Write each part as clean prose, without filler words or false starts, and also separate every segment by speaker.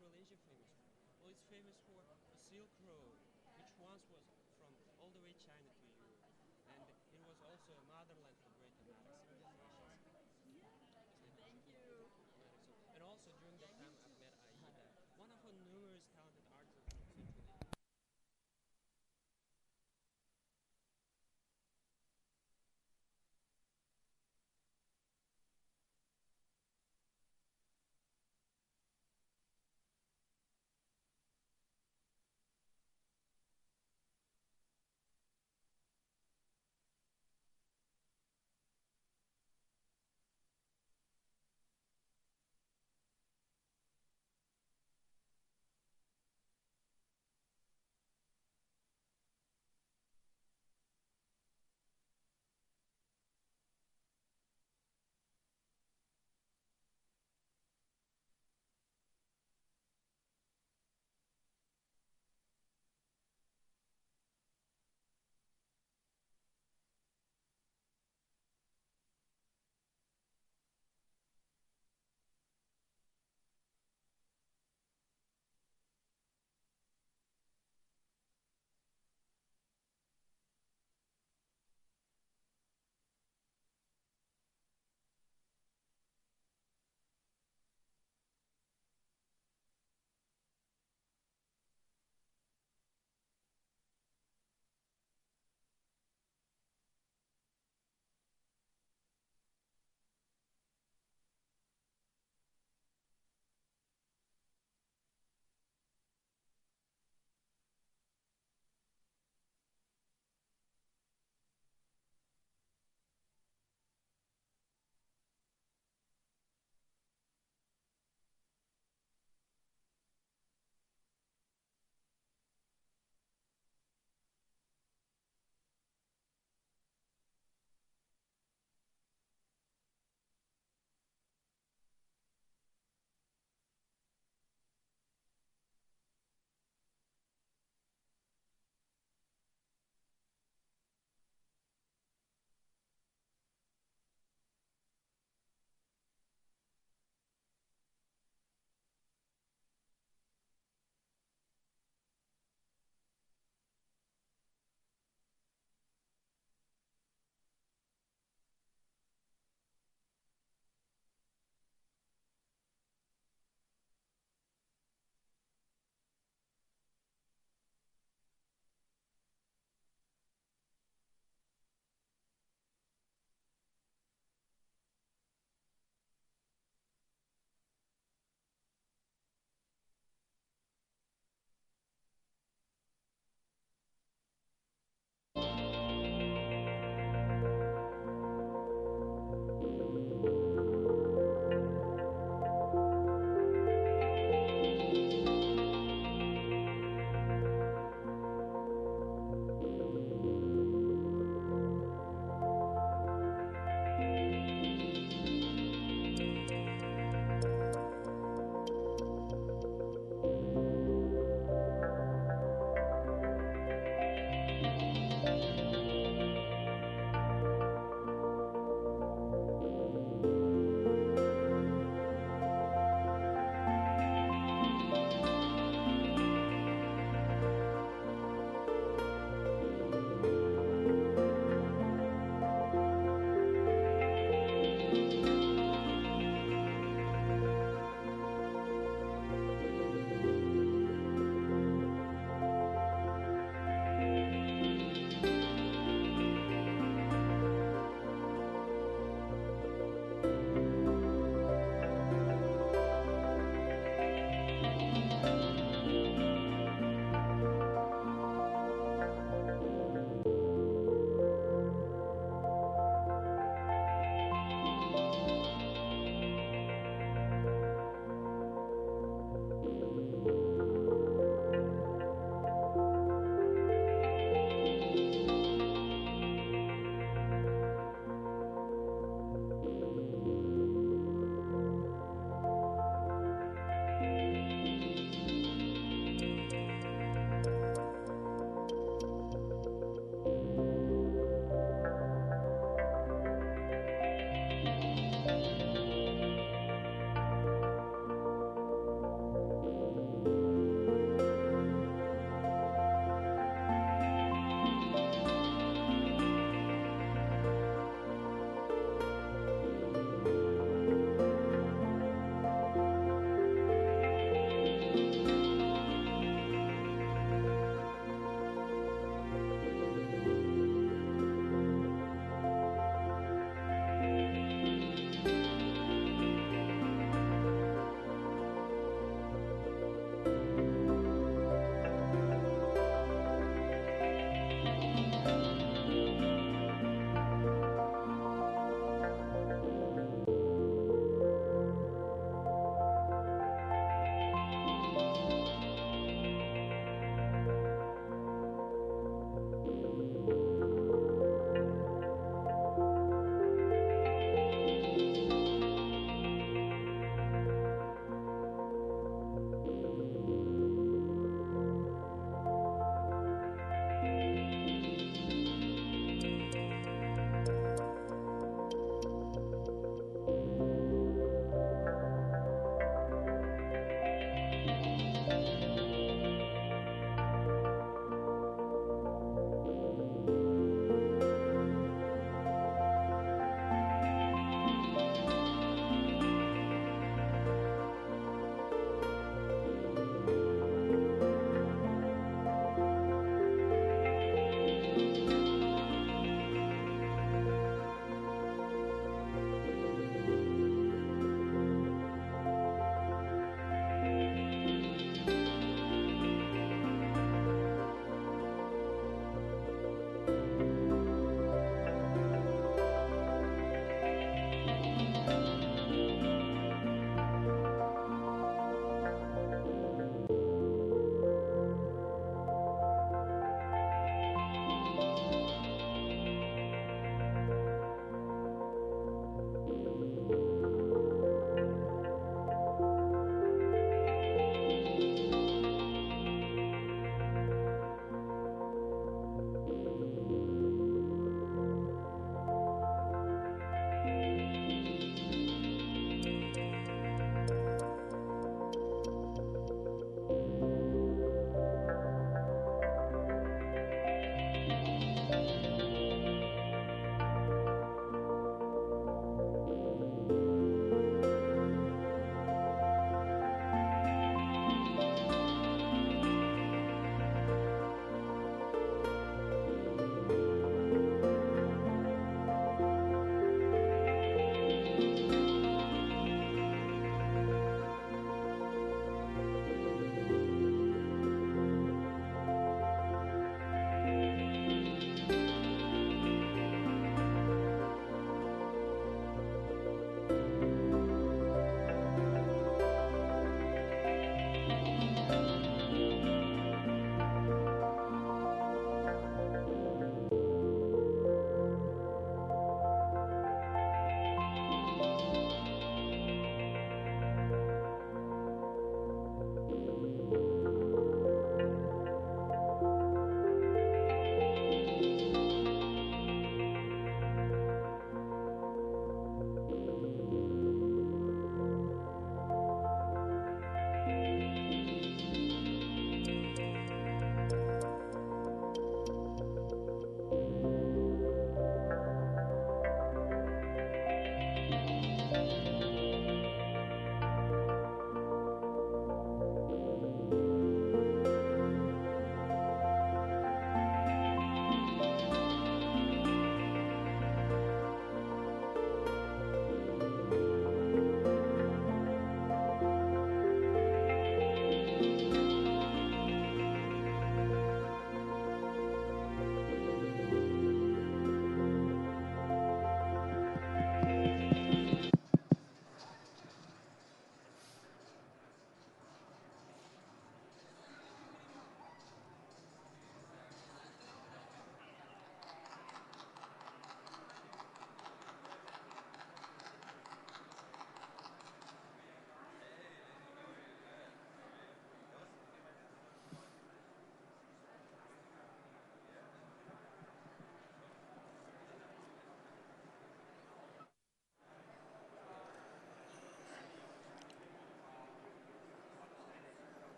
Speaker 1: Central Asia famous for? Well, it's famous for the Silk Road, which once was from all the way China to Europe, and it was also a motherland for great Nomadic civilizations.
Speaker 2: Thank you.
Speaker 1: So, and also during that time, I've met Aida, one of the numerous talented artisans from Central Asia.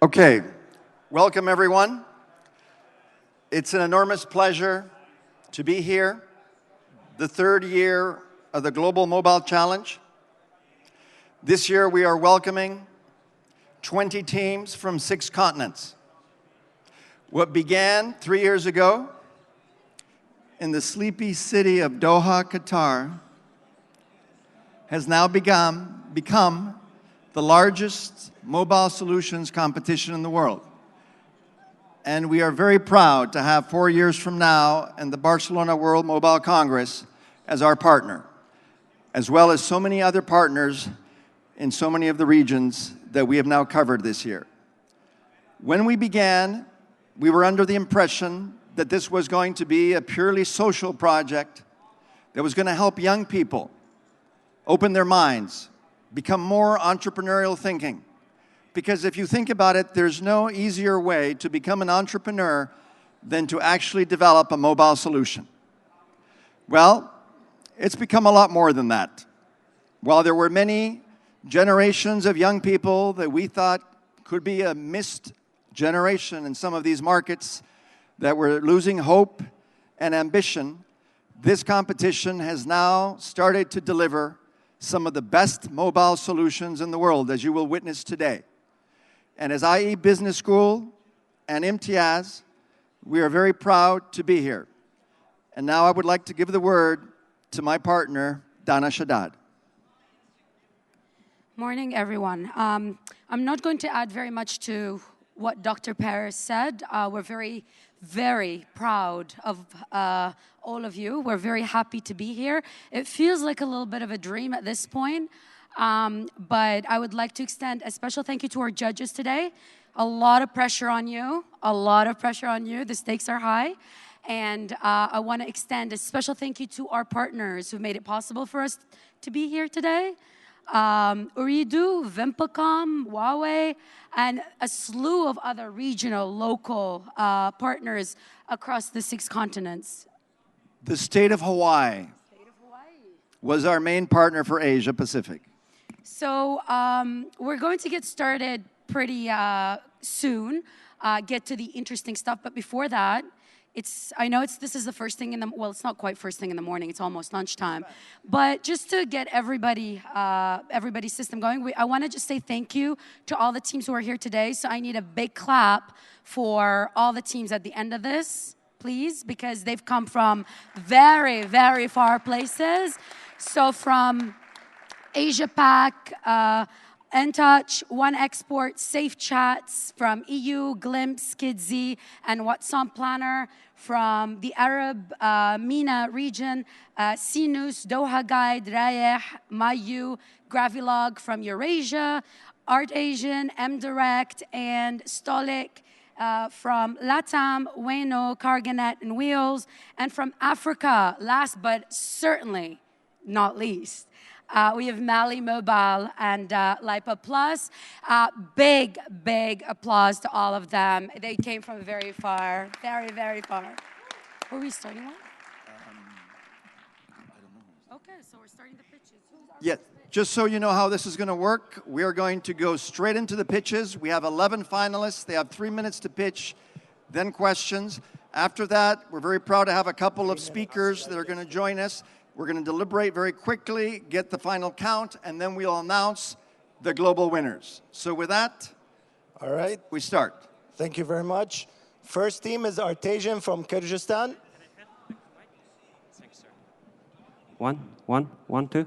Speaker 3: Okay, welcome everyone. It's an enormous pleasure to be here, the third year of the Global Mobile Challenge. This year we are welcoming 20 teams from 6 continents. What began 3 years ago in the sleepy city of Doha, Qatar, has now become the largest mobile solutions competition in the world. And we are very proud to have 4 years from now and the Barcelona World Mobile Congress as our partner, as well as so many other partners in so many of the regions that we have now covered this year. When we began, we were under the impression that this was going to be a purely social project that was going to help young people open their minds, become more entrepreneurial thinking. Because if you think about it, there's no easier way to become an entrepreneur than to actually develop a mobile solution. Well, it's become a lot more than that. While there were many generations of young people that we thought could be a missed generation in some of these markets that were losing hope and ambition, this competition has now started to deliver some of the best mobile solutions in the world, as you will witness today. And as IE Business School and Imtiaz, we are very proud to be here. And now I would like to give the word to my partner, Dana Shaddad.
Speaker 2: Morning, everyone. I'm not going to add very much to what Dr. Paris said. We're very, very proud of all of you. We're very happy to be here. It feels like a little bit of a dream at this point. But I would like to extend a special thank you to our judges today. A lot of pressure on you. A lot of pressure on you. The stakes are high. And I want to extend a special thank you to our partners who made it possible for us to be here today. Ooredoo, Vimpacom, Huawei, and a slew of other regional, local partners across the 6 continents.
Speaker 3: The state of Hawaii was our main partner for Asia Pacific.
Speaker 2: So we're going to get started pretty soon, get to the interesting stuff. But before that, this is the first thing well, it's not quite first thing in the morning. It's almost lunchtime. But just to get everybody's system going, I want to just say thank you to all the teams who are here today. So I need a big clap for all the teams at the end of this, please, because they've come from very, very far places. So from Asia Pac, N-Touch, One Export, Safe Chats, from EU, Glimpse, Kidsy, and WhatsApp Planner, from the Arab MENA region, Sinus, Doha Guide, Rayeh, Mayu, Gravilog from Eurasia, Art Asian, M-Direct, and Stolik, from LATAM, Wayno, Carganet, and Wheels, and from Africa, last but certainly not least, we have Mali Mobile and Lipa Plus. Big, big applause to all of them. They came from very far, very, very far. Were we starting one?
Speaker 3: I don't know.
Speaker 2: Okay, so we're starting the pitches.
Speaker 3: Yeah, just so you know how this is going to work, we are going to go straight into the pitches. We have 11 finalists. They have 3 minutes to pitch, then questions. After that, we're very proud to have a couple of speakers that are going to join us. We're going to deliberate very quickly, get the final count, and then we'll announce the global winners. So with that,
Speaker 4: all right,
Speaker 3: we start.
Speaker 4: Thank you very much. First team is Artesian from Kyrgyzstan.
Speaker 1: Thanks, sir. One, two.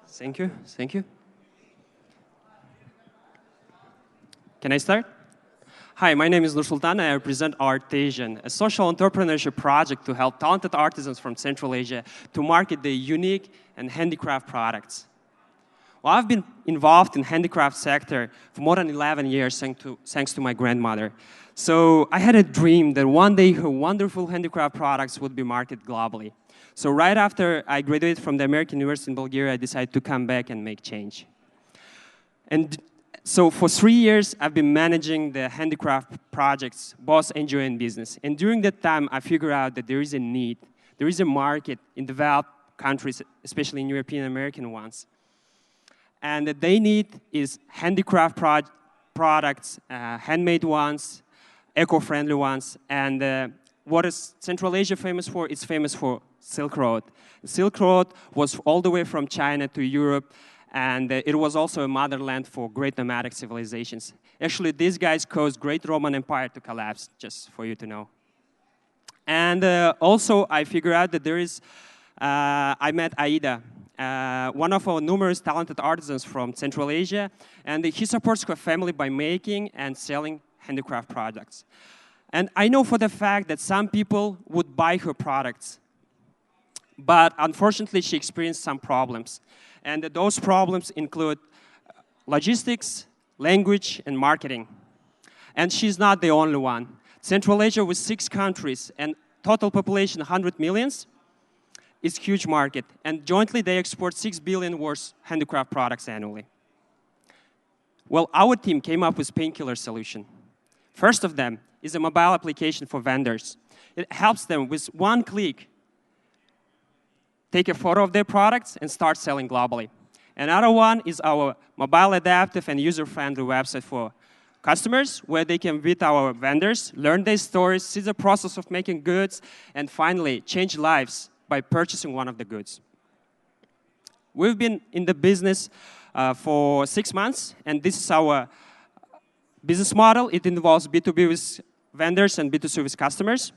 Speaker 1: Thank you. Can I start? Hi, my name is Nur Sultan. I represent Artesian, a social entrepreneurship project to help talented artisans from Central Asia to market their unique and handicraft products. Well, I've been involved in handicraft sector for more than 11 years thanks to my grandmother. So I had a dream that one day her wonderful handicraft products would be marketed globally. So right after I graduated from the American University in Bulgaria, I decided to come back and make change. And so for 3 years, I've been managing the handicraft projects, both NGO and business. And during that time, I figured out that there is a need, there is a market in developed countries, especially in European American ones. And that they need is handicraft products, handmade ones, eco-friendly ones. And what is Central Asia famous for? It's famous for Silk Road. The Silk Road was all the way from China to Europe, and it was also a motherland for great nomadic civilizations. Actually, these guys caused great Roman Empire to collapse, just for you to know. And also, I figured out that I met Aida, one of our numerous talented artisans from Central Asia, and he supports her family by making and selling handicraft products. And I know for the fact that some people would buy her products, but unfortunately, she experienced some problems. And those problems include logistics, language, and marketing. And she's not the only one. Central Asia with 6 countries and total population 100 millions is a huge market. And jointly, they export 6 billion worth handicraft products annually. Well, our team came up with painkiller solution. First of them is a mobile application for vendors. It helps them with one click take a photo of their products and start selling globally. Another one is our mobile adaptive and user-friendly website for customers, where they can meet our vendors, learn their stories, see the process of making goods, and finally change lives by purchasing one of the goods. We've been in the business for 6 months, and this is our business model. It involves B2B with vendors and B2C with customers.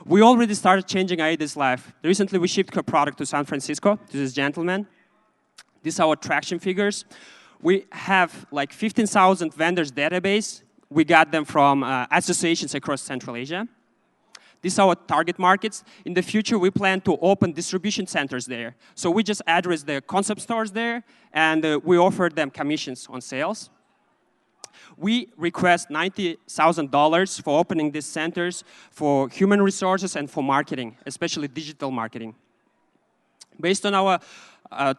Speaker 1: We already started changing Aida's life. Recently, we shipped her product to San Francisco, to this gentleman. These are our traction figures. We have like 15,000 vendors database. We got them from associations across Central Asia. These are our target markets. In the future, we plan to open distribution centers there. So we just address the concept stores there, and we offer them commissions on sales. We request $90,000 for opening these centers for human resources and for marketing, especially digital marketing. Based on our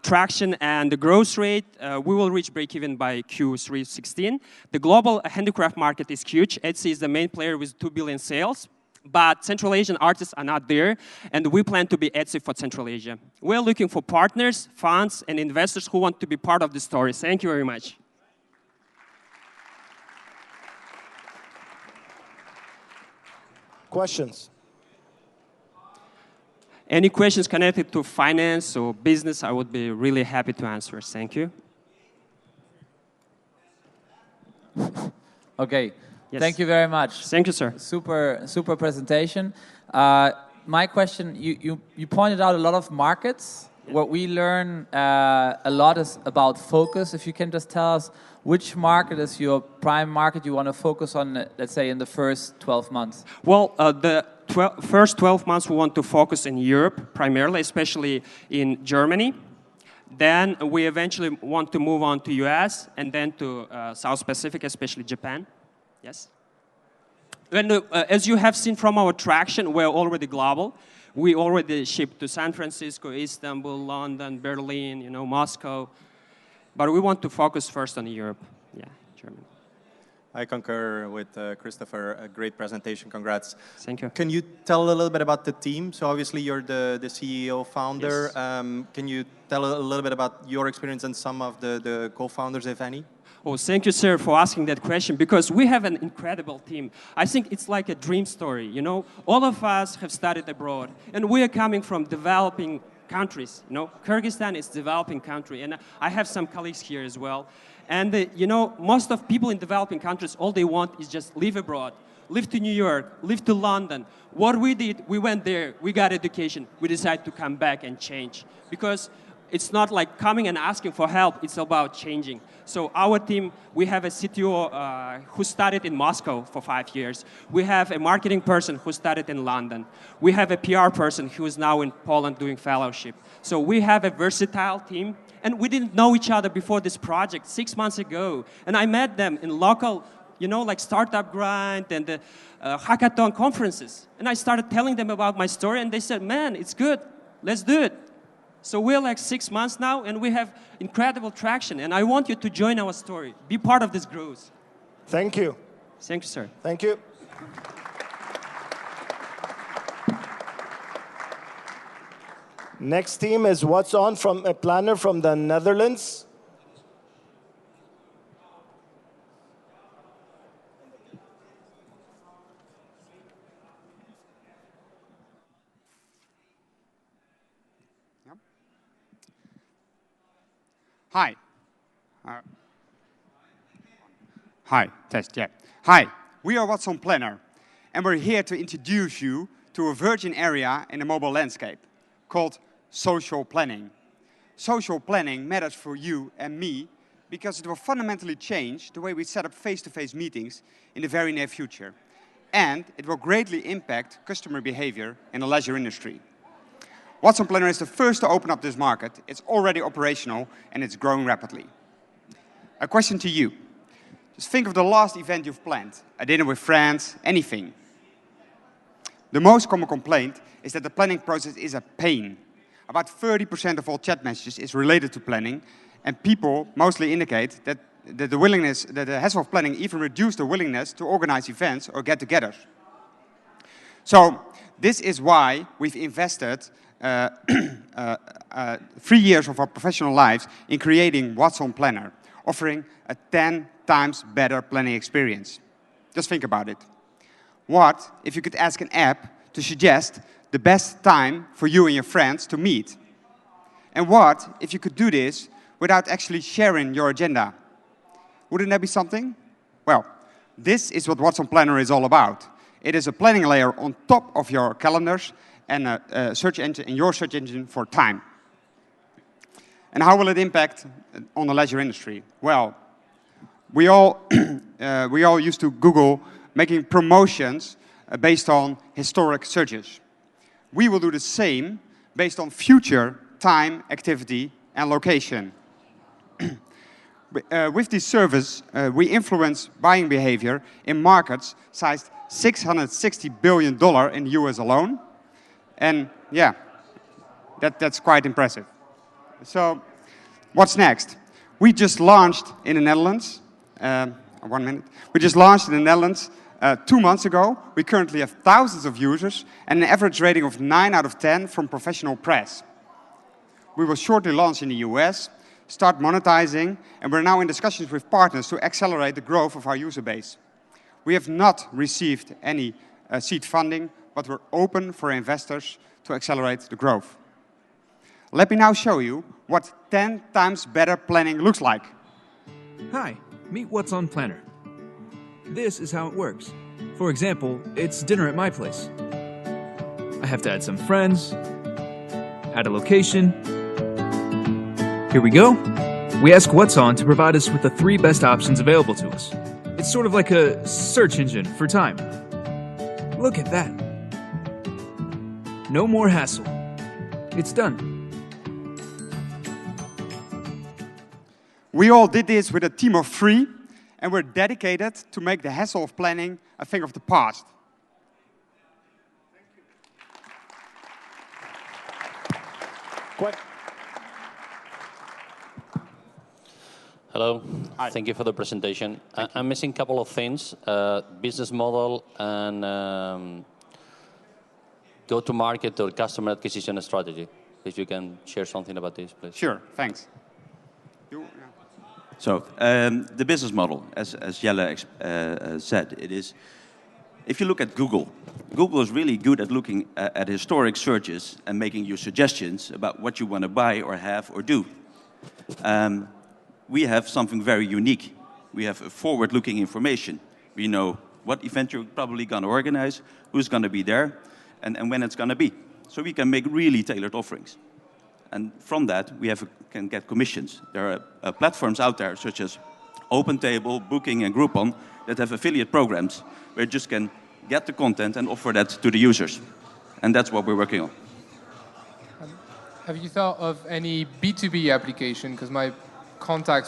Speaker 1: traction and the growth rate, we will reach break-even by Q3 16. The global handicraft market is huge. Etsy is the main player with 2 billion sales. But Central Asian artists are not there, and we plan to be Etsy for Central Asia. We're looking for partners, funds, and investors who want to be part of the story. Thank you very much.
Speaker 4: Questions?
Speaker 1: Any questions connected to finance or business, I would be really happy to answer. Thank you.
Speaker 5: Okay.
Speaker 1: Yes.
Speaker 5: Thank you very much.
Speaker 1: Thank you, sir.
Speaker 5: Super presentation. My question, you pointed out a lot of markets. What we learn a lot is about focus. If you can just tell us which market is your prime market you want to focus on, let's say, in the first 12 months?
Speaker 1: Well, the first 12 months we want to focus in Europe primarily, especially in Germany. Then we eventually want to move on to US and then to South Pacific, especially Japan. Yes? And as you have seen from our traction, we're already global. We already ship to San Francisco, Istanbul, London, Berlin, Moscow. But we want to focus first on Europe. Yeah, Germany.
Speaker 6: I concur with Christopher. A great presentation. Congrats.
Speaker 1: Thank you.
Speaker 6: Can you tell a little bit about the team? So obviously you're the CEO, founder.
Speaker 1: Yes.
Speaker 6: Can you tell a little bit about your experience and some of the co-founders, if any?
Speaker 1: Oh, thank you, sir, for asking that question, because we have an incredible team. I think it's like a dream story, All of us have studied abroad, and we are coming from developing countries, Kyrgyzstan is a developing country, and I have some colleagues here as well. And, most of people in developing countries, all they want is just live abroad, live to New York, live to London. What we did, we went there, we got education, we decided to come back and change. Because it's not like coming and asking for help, it's about changing. So our team, we have a CTO who studied in Moscow for 5 years. We have a marketing person who studied in London. We have a PR person who is now in Poland doing fellowship. So we have a versatile team, and we didn't know each other before this project 6 months ago. And I met them in local, like Startup Grind and hackathon conferences. And I started telling them about my story, and they said, man, it's good, let's do it. So we're like 6 months now, and we have incredible traction. And I want you to join our story. Be part of this growth.
Speaker 4: Thank you.
Speaker 1: Thank you, sir.
Speaker 4: Thank you. Next team is What's On from a planner from the Netherlands.
Speaker 7: Hi. Hi, test, yeah. Hi, we are What's on Planner, and we're here to introduce you to a virgin area in the mobile landscape called social planning. Social planning matters for you and me because it will fundamentally change the way we set up face-to-face meetings in the very near future. And it will greatly impact customer behavior in the leisure industry. What's on Planner is the first to open up this market. It's already operational and it's growing rapidly. A question to you. Just think of the last event you've planned. A dinner with friends, anything. The most common complaint is that the planning process is a pain. About 30% of all chat messages is related to planning, and people mostly indicate that the hassle of planning even reduced the willingness to organize events or get-togethers. So this is why we've invested 3 years of our professional lives in creating What's on Planner, offering a 10 times better planning experience. Just think about it. What if you could ask an app to suggest the best time for you and your friends to meet? And what if you could do this without actually sharing your agenda? Wouldn't that be something? Well, this is what What's on Planner is all about. It is a planning layer on top of your calendars and a search engine, and your search engine for time. And how will it impact on the leisure industry? Well, we all used to Google making promotions based on historic searches. We will do the same based on future time, activity, and location. With this service, we influence buying behavior in markets sized $660 billion in the US alone. And yeah, that's quite impressive. So what's next? We just launched in the Netherlands. 1 minute. We just launched in the Netherlands 2 months ago. We currently have thousands of users and an average rating of 9 out of 10 from professional press. We will shortly launch in the US, start monetizing, and we're now in discussions with partners to accelerate the growth of our user base. We have not received any seed funding, but we're open for investors to accelerate the growth. Let me now show you what 10 times better planning looks like.
Speaker 8: Hi, meet What's on Planner. This is how it works. For example, it's dinner at my place. I have to add some friends, add a location. Here we go. We ask What's On to provide us with the 3 best options available to us. It's sort of like a search engine for time. Look at that. No more hassle. It's done.
Speaker 7: We all did this with a team of 3, and we're dedicated to make the hassle of planning a thing of the past.
Speaker 9: Hello.
Speaker 7: Hi.
Speaker 9: Thank you for the presentation. I'm missing a couple of things, business model and go-to-market or customer acquisition strategy. If you can share something about this, please.
Speaker 7: Sure, thanks.
Speaker 10: So the business model, as Jelle said, it is, if you look at Google, Google is really good at looking at historic searches and making you suggestions about what you want to buy or have or do. We have something very unique. We have forward-looking information. We know what event you're probably going to organize, who's going to be there, and when it's going to be. So we can make really tailored offerings. And from that, we can get commissions. There are platforms out there, such as OpenTable, Booking, and Groupon, that have affiliate programs where you just can get the content and offer that to the users. And that's what we're working on.
Speaker 11: Have you thought of any B2B application? Because my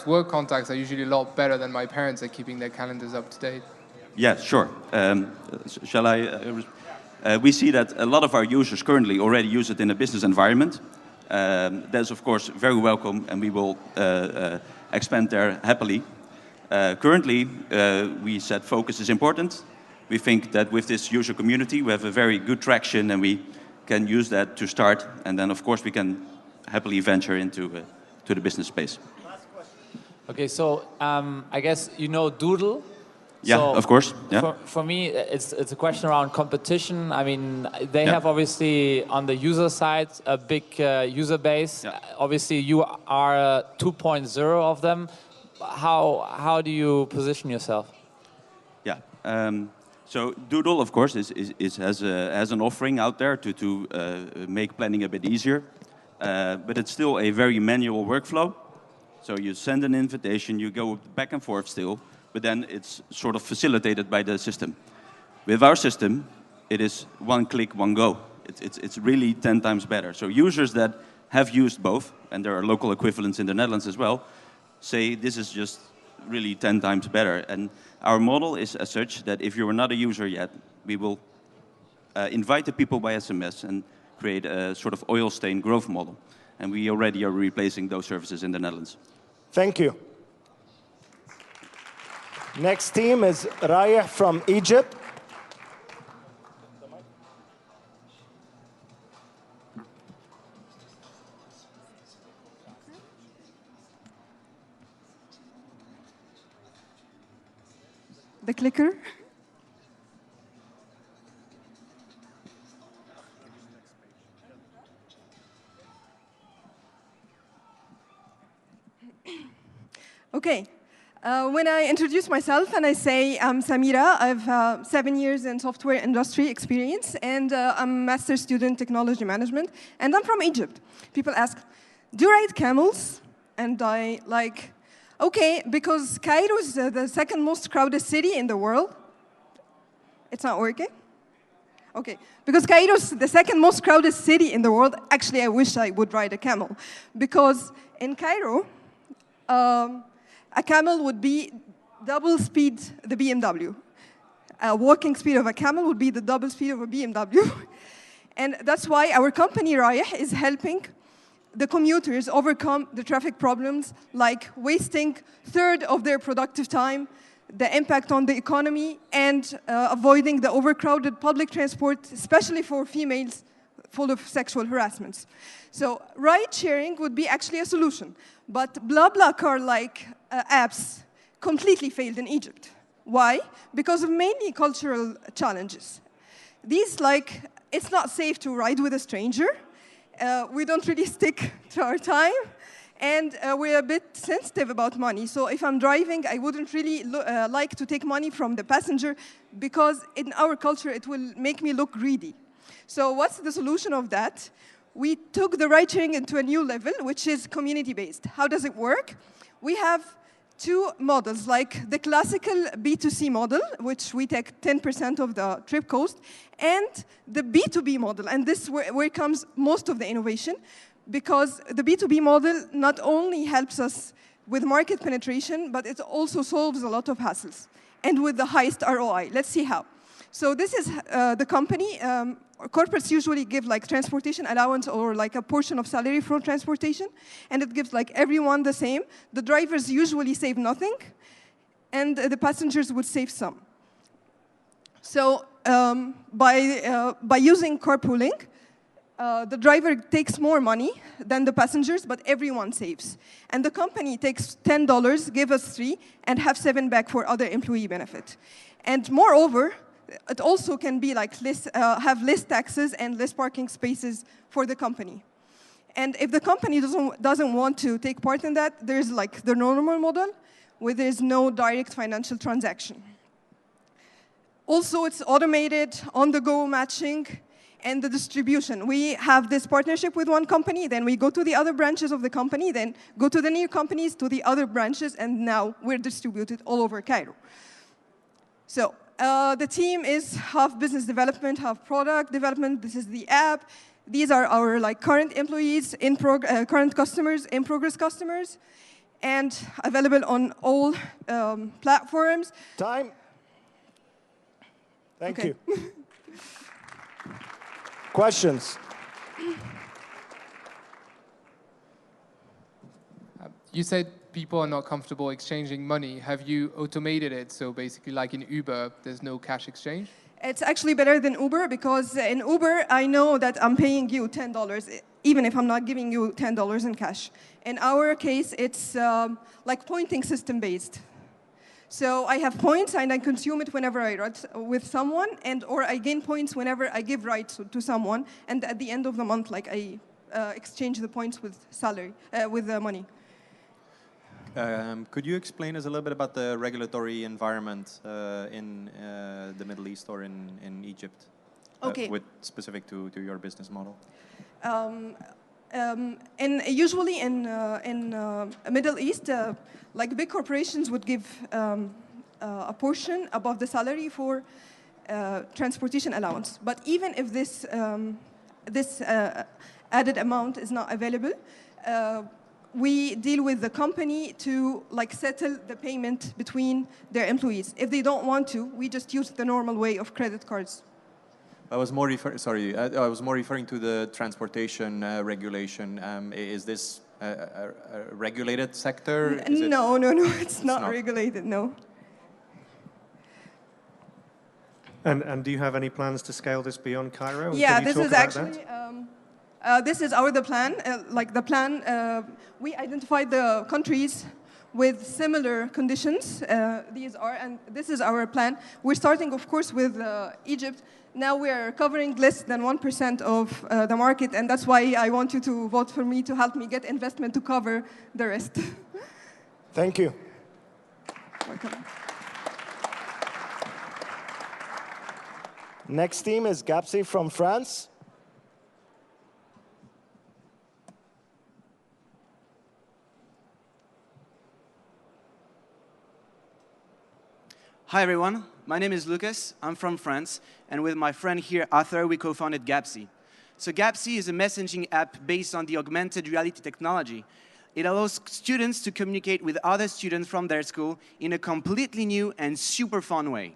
Speaker 11: work contacts are usually a lot better than my parents at keeping their calendars up to date.
Speaker 10: Yeah, sure. Shall I? We see that a lot of our users currently already use it in a business environment. That's, of course, very welcome, and we will expand there happily. Currently, we said focus is important. We think that with this user community, we have a very good traction, and we can use that to start. And then, of course, we can happily venture into to the business space.
Speaker 5: Okay, so I guess you know Doodle.
Speaker 10: Yeah,
Speaker 5: So
Speaker 10: of course. Yeah.
Speaker 5: For me, it's a question around competition. I mean, they
Speaker 10: Yeah.
Speaker 5: have obviously on the user side a big user base.
Speaker 10: Yeah.
Speaker 5: Obviously, you are 2.0 of them. How do you position yourself?
Speaker 10: Yeah. So Doodle, of course, has an offering out there to make planning a bit easier, but it's still a very manual workflow. So you send an invitation, you go back and forth still, but then it's sort of facilitated by the system. With our system, it is one click, one go. It's really 10 times better. So users that have used both, and there are local equivalents in the Netherlands as well, say this is just really 10 times better. And our model is as such that if you are not a user yet, we will invite the people by SMS and create a sort of oil stain growth model. And we already are replacing those services in the Netherlands.
Speaker 4: Thank you. Next team is Reina from Egypt.
Speaker 12: The clicker. Okay. When I introduce myself and I say I'm Samira, I have 7 years in software industry experience, and I'm a master's student technology management, and I'm from Egypt. People ask, do you ride camels? And I like, okay, because Cairo is the second most crowded city in the world. It's not working? Okay, because Cairo is the second most crowded city in the world. Actually, I wish I would ride a camel, because in Cairo, a camel would be double speed the BMW. A walking speed of a camel would be the double speed of a BMW. And that's why our company, Reina, is helping the commuters overcome the traffic problems, like wasting a third of their productive time, the impact on the economy, and avoiding the overcrowded public transport, especially for females full of sexual harassments. So ride sharing would be actually a solution. But BlaBlaCar-like apps completely failed in Egypt. Why? Because of mainly cultural challenges. These, like, it's not safe to ride with a stranger. We don't really stick to our time. And we're a bit sensitive about money. So if I'm driving, I wouldn't really like to take money from the passenger, because in our culture, it will make me look greedy. So what's the solution of that? We took the ride-sharing into a new level, which is community-based. How does it work? We have two models, like the classical B2C model, which we take 10% of the trip cost, and the B2B model. And this is where comes most of the innovation, because the B2B model not only helps us with market penetration, but it also solves a lot of hassles, and with the highest ROI. Let's see how. So this is the company. Corporates usually give like transportation allowance or like a portion of salary for transportation, and it gives like everyone the same. The drivers usually save nothing, and the passengers would save some. So by using carpooling, the driver takes more money than the passengers, but everyone saves. And the company takes $10, give us 3, and have 7 back for other employee benefit. And moreover, it also can be like have less taxes and less parking spaces for the company. And if the company doesn't want to take part in that, there's like the normal model, where there's no direct financial transaction. Also, it's automated, on-the-go matching, and the distribution. We have this partnership with one company, then we go to the other branches of the company, then go to the new companies, to the other branches, and now we're distributed all over Cairo. So the team is half business development, half product development. This is the app. These are our like current employees, current customers, in-progress customers, and available on all platforms.
Speaker 4: Time. Thank you. Questions?
Speaker 11: You said people are not comfortable exchanging money. Have you automated it? So basically, like in Uber, there's no cash exchange?
Speaker 12: It's actually better than Uber, because in Uber, I know that I'm paying you $10, even if I'm not giving you $10 in cash. In our case, it's like pointing system based. So I have points and I consume it whenever I write with someone, or I gain points whenever I give rights to someone. And at the end of the month, like I exchange the points with salary, with money.
Speaker 6: Could you explain us a little bit about the regulatory environment in the Middle East or in Egypt?
Speaker 12: Okay.
Speaker 6: With specific to your business model.
Speaker 12: Usually in Middle East, like big corporations would give a portion above the salary for transportation allowance. But even if this added amount is not available, we deal with the company to like settle the payment between their employees. If they don't want to, we just use the normal way of credit cards.
Speaker 6: I was more referring to the transportation regulation. Is this a regulated sector?
Speaker 12: No, it's not regulated, no.
Speaker 13: And do you have any plans to scale this beyond Cairo?
Speaker 12: Yeah, this is actually, this is the plan. We identified the countries with similar conditions. And this is our plan. We're starting, of course, with Egypt. Now we are covering less than 1% of the market, and that's why I want you to vote for me to help me get investment to cover the rest.
Speaker 4: Thank you.
Speaker 12: Welcome.
Speaker 4: Next team is Gapsi from France.
Speaker 14: Hi everyone, my name is Lucas, I'm from France, and with my friend here, Arthur, we co-founded Gapsi. So Gapsi is a messaging app based on the augmented reality technology. It allows students to communicate with other students from their school in a completely new and super fun way.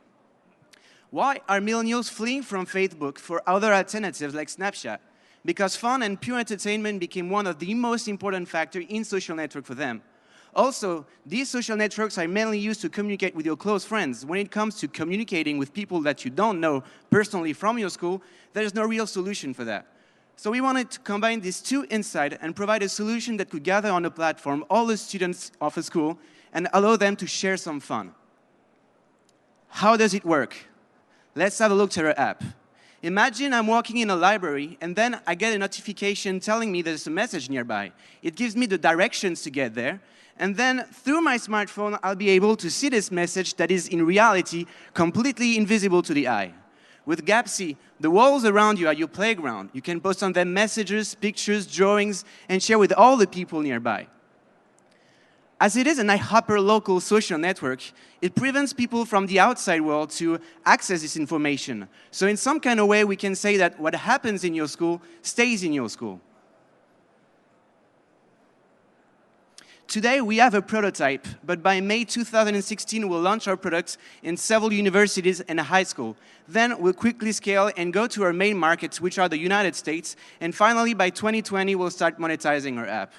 Speaker 14: Why are millennials fleeing from Facebook for other alternatives like Snapchat? Because fun and pure entertainment became one of the most important factors in social network for them. Also, these social networks are mainly used to communicate with your close friends. When it comes to communicating with people that you don't know personally from your school, there's no real solution for that. So we wanted to combine these two insights and provide a solution that could gather on a platform all the students of a school and allow them to share some fun. How does it work? Let's have a look at our app. Imagine I'm walking in a library and then I get a notification telling me there's a message nearby. It gives me the directions to get there. And then through my smartphone, I'll be able to see this message that is in reality completely invisible to the eye. With Gapsi, the walls around you are your playground. You can post on them messages, pictures, drawings, and share with all the people nearby. As it is an hyper-local social network, it prevents people from the outside world to access this information. So in some kind of way, we can say that what happens in your school stays in your school. Today, we have a prototype, but by May 2016, we'll launch our products in several universities and high school. Then we'll quickly scale and go to our main markets, which are the United States. And finally, by 2020, we'll start monetizing our app.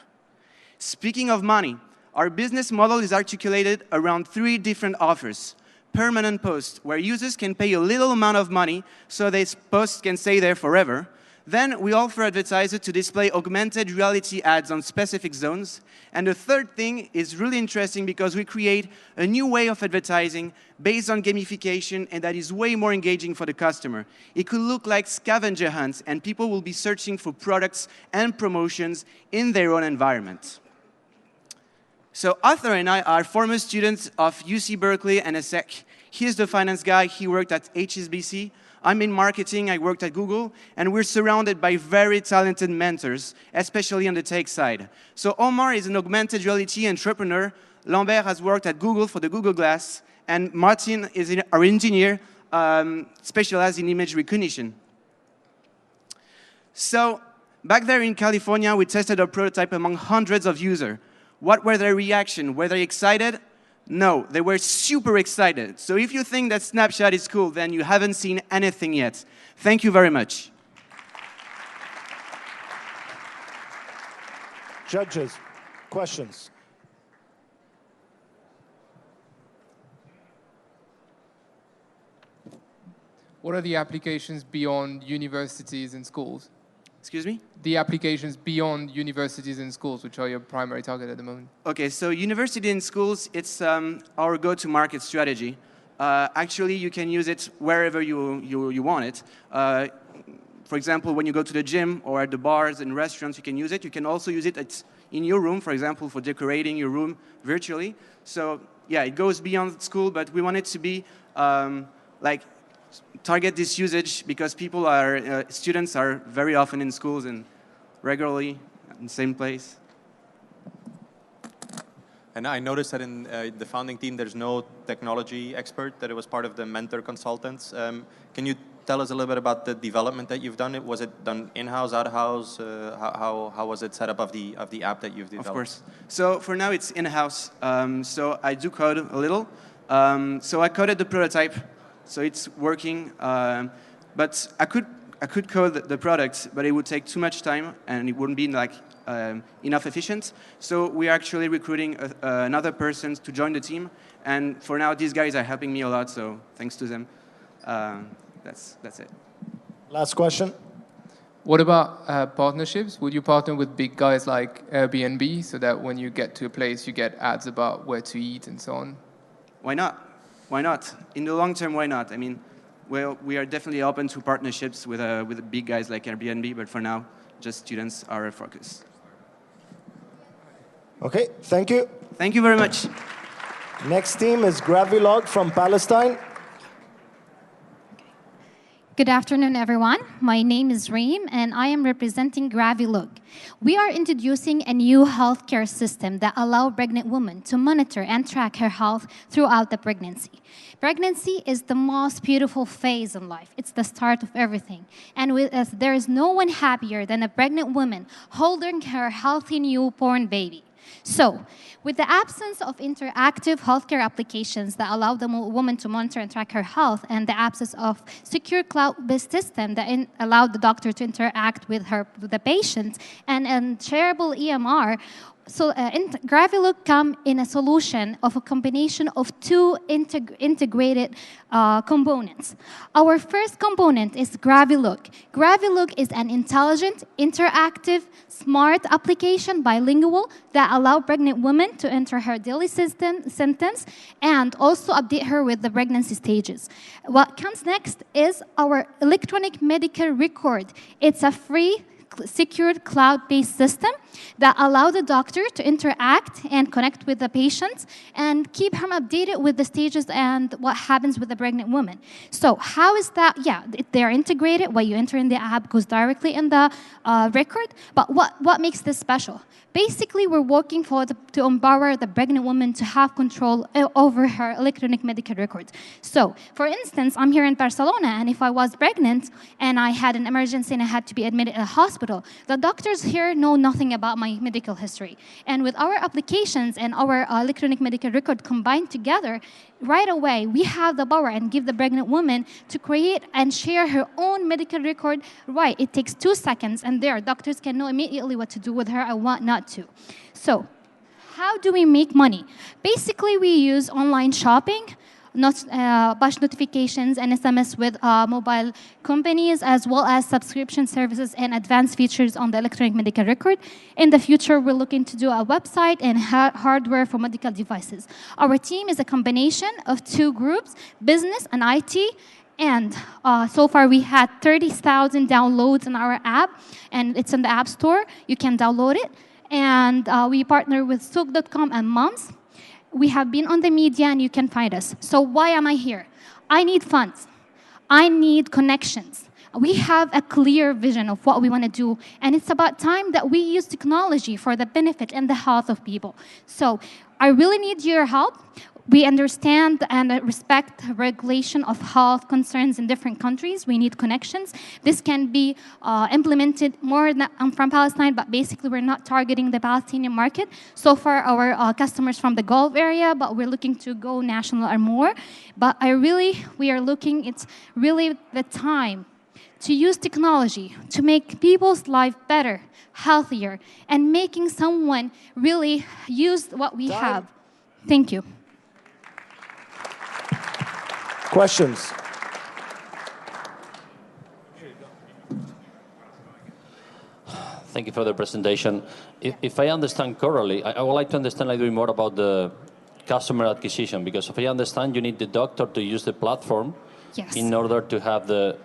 Speaker 14: Speaking of money, our business model is articulated around 3 different offers. Permanent posts, where users can pay a little amount of money so this post can stay there forever. Then we offer advertisers to display augmented reality ads on specific zones. And the third thing is really interesting because we create a new way of advertising based on gamification, and that is way more engaging for the customer. It could look like scavenger hunts, and people will be searching for products and promotions in their own environment. So Arthur and I are former students of UC Berkeley and ESSEC. He's the finance guy. He worked at HSBC. I'm in marketing, I worked at Google, and we're surrounded by very talented mentors, especially on the tech side. So Omar is an augmented reality entrepreneur. Lambert has worked at Google for the Google Glass, and Martin is our engineer, specialized in image recognition. So back there in California, we tested our prototype among hundreds of users. What were their reactions? Were they excited? No, they were super excited. So if you think that Snapchat is cool, then you haven't seen anything yet. Thank you very much.
Speaker 4: Judges, questions?
Speaker 11: What are the applications beyond universities and schools?
Speaker 14: Excuse me?
Speaker 11: The applications beyond universities and schools, which are your primary target at the moment.
Speaker 14: Okay, so university and schools, it's our go-to-market strategy. Actually, you can use it wherever you want it. For example, when you go to the gym or at the bars and restaurants, you can use it. You can also use it in your room, for example, for decorating your room virtually. So yeah, it goes beyond school, but we want it to be like target this usage because people are, students are very often in schools and regularly in the same place.
Speaker 6: And I noticed that in the founding team, there's no technology expert, that it was part of the mentor consultants. Can you tell us a little bit about the development that you've done? Was it done in-house, out-of-house? How was it set up of the app that you've developed?
Speaker 14: Of course. So for now, it's in-house. So I do code a little. So I coded the prototype. So it's working. But I could code the product, but it would take too much time, and it wouldn't be like enough efficient. So we're actually recruiting another person to join the team. And for now, these guys are helping me a lot, so thanks to them. That's it.
Speaker 4: Last question.
Speaker 11: What about partnerships? Would you partner with big guys like Airbnb so that when you get to a place, you get ads about where to eat and so on?
Speaker 14: Why not? Why not? In the long term, why not? I mean, well, we are definitely open to partnerships with big guys like Airbnb, but for now, just students are our focus.
Speaker 4: Okay, thank you.
Speaker 14: Thank you very much.
Speaker 4: Next team is Gravilog from Palestine.
Speaker 15: Good afternoon, everyone. My name is Reem, and I am representing Gravilog. We are introducing a new healthcare system that allows pregnant women to monitor and track her health throughout the pregnancy. Pregnancy is the most beautiful phase in life. It's the start of everything. And there is no one happier than a pregnant woman holding her healthy newborn baby. So, with the absence of interactive healthcare applications that allow the woman to monitor and track her health, and the absence of secure cloud-based system that allow the doctor to interact with the patient, and shareable EMR, so Gravilog come in a solution of a combination of two integrated components. Our first component is Gravilog. Gravilog is an intelligent, interactive, smart application, bilingual, that allow pregnant women to enter her daily symptoms and also update her with the pregnancy stages. What comes next is our electronic medical record. It's a free, secured cloud-based system that allow the doctor to interact and connect with the patients and keep him updated with the stages and what happens with the pregnant woman. So how is that? Yeah, they're integrated. What you enter in the app goes directly in the record. But what makes this special? Basically, we're working to empower the pregnant woman to have control over her electronic medical records. So, for instance, I'm here in Barcelona, and if I was pregnant and I had an emergency and I had to be admitted at a hospital, the doctors here know nothing about my medical history. And with our applications and our electronic medical record combined together, right away, we have the power and give the pregnant woman to create and share her own medical record. Right, it takes 2 seconds, and there, doctors can know immediately what to do with her and what not to. So, how do we make money? Basically, we use online shopping, push notifications and SMS with mobile companies, as well as subscription services and advanced features on the electronic medical record. In the future, we're looking to do a website and hardware for medical devices. Our team is a combination of two groups, business and IT. And so far, we had 30,000 downloads in our app, and it's in the App Store. You can download it. And we partner with Souk.com and Moms. We have been on the media, and you can find us. So why am I here? I need funds. I need connections. We have a clear vision of what we want to do, and it's about time that we use technology for the benefit and the health of people. So I really need your help. We understand and respect regulation of health concerns in different countries. We need connections. This can be implemented more than, from Palestine, but basically we're not targeting the Palestinian market. So far, our customers from the Gulf area, but we're looking to go national or more. But we are looking, it's really the time to use technology to make people's life better, healthier, and making someone really use what we have. Thank you.
Speaker 4: Questions?
Speaker 9: Thank you for the presentation. If I understand correctly, I would like to understand a little bit more about the customer acquisition, because if I understand, you need the doctor to use the platform in order to have the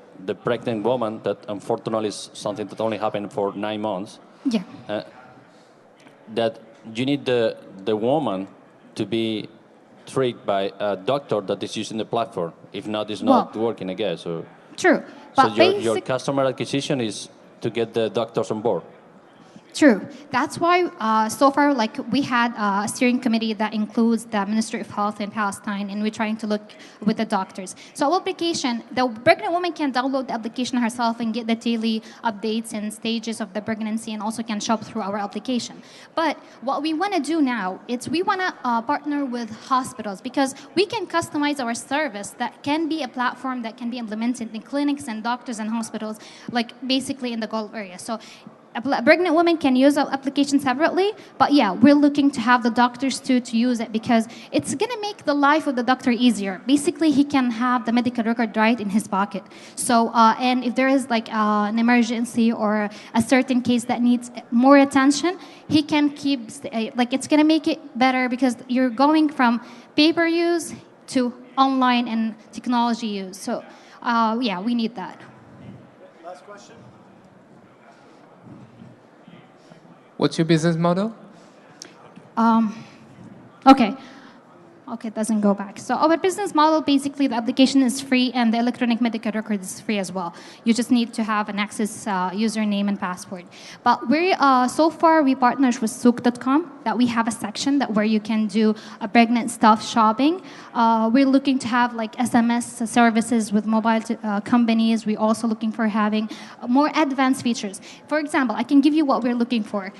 Speaker 9: pregnant woman, that unfortunately is something that only happened for 9 months.
Speaker 15: Yeah.
Speaker 9: That you need the woman to be treated by a doctor that is using the platform. If not, it's not working, I guess. Or,
Speaker 15: true.
Speaker 9: So your customer acquisition is to get the doctors on board.
Speaker 15: True. That's why so far, like, we had a steering committee that includes the Ministry of Health in Palestine, and we're trying to look with the doctors. So our application, the pregnant woman can download the application herself and get the daily updates and stages of the pregnancy, and also can shop through our application. But what we want to do now is we want to partner with hospitals, because we can customize our service that can be a platform that can be implemented in clinics and doctors and hospitals, like basically in the Gulf area. So a pregnant woman can use our application separately, but yeah, we're looking to have the doctors too to use it, because it's going to make the life of the doctor easier. Basically, he can have the medical record right in his pocket. So, and if there is like an emergency or a certain case that needs more attention, he can keep, like, it's going to make it better, because you're going from paper use to online and technology use. So, yeah, we need that.
Speaker 4: Last question.
Speaker 11: What's your business model?
Speaker 15: Okay. Okay, it doesn't go back. So our business model, basically, the application is free and the electronic medical record is free as well. You just need to have an access username and password. But we so far we partnered with souk.com, that we have a section that where you can do a pregnant stuff shopping. We're looking to have like SMS services with mobile companies. We're also looking for having more advanced features. For example, I can give you what we're looking for.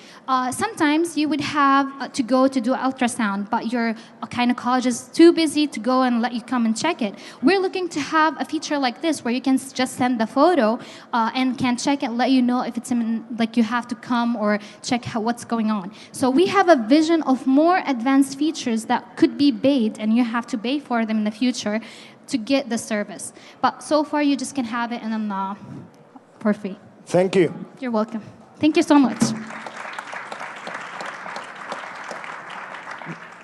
Speaker 15: Sometimes you would have to go to do ultrasound, but your gynecologist is too busy to go and let you come and check it. We're looking to have a feature like this where you can just send the photo and can check it, let you know if it's like you have to come or check what's going on. So we have a vision of more advanced features that could be paid, and you have to pay for them in the future to get the service. But so far, you just can have it and then for free.
Speaker 4: Thank you.
Speaker 15: You're welcome. Thank you so much.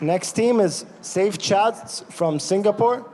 Speaker 4: Next team is Safe Chats from Singapore.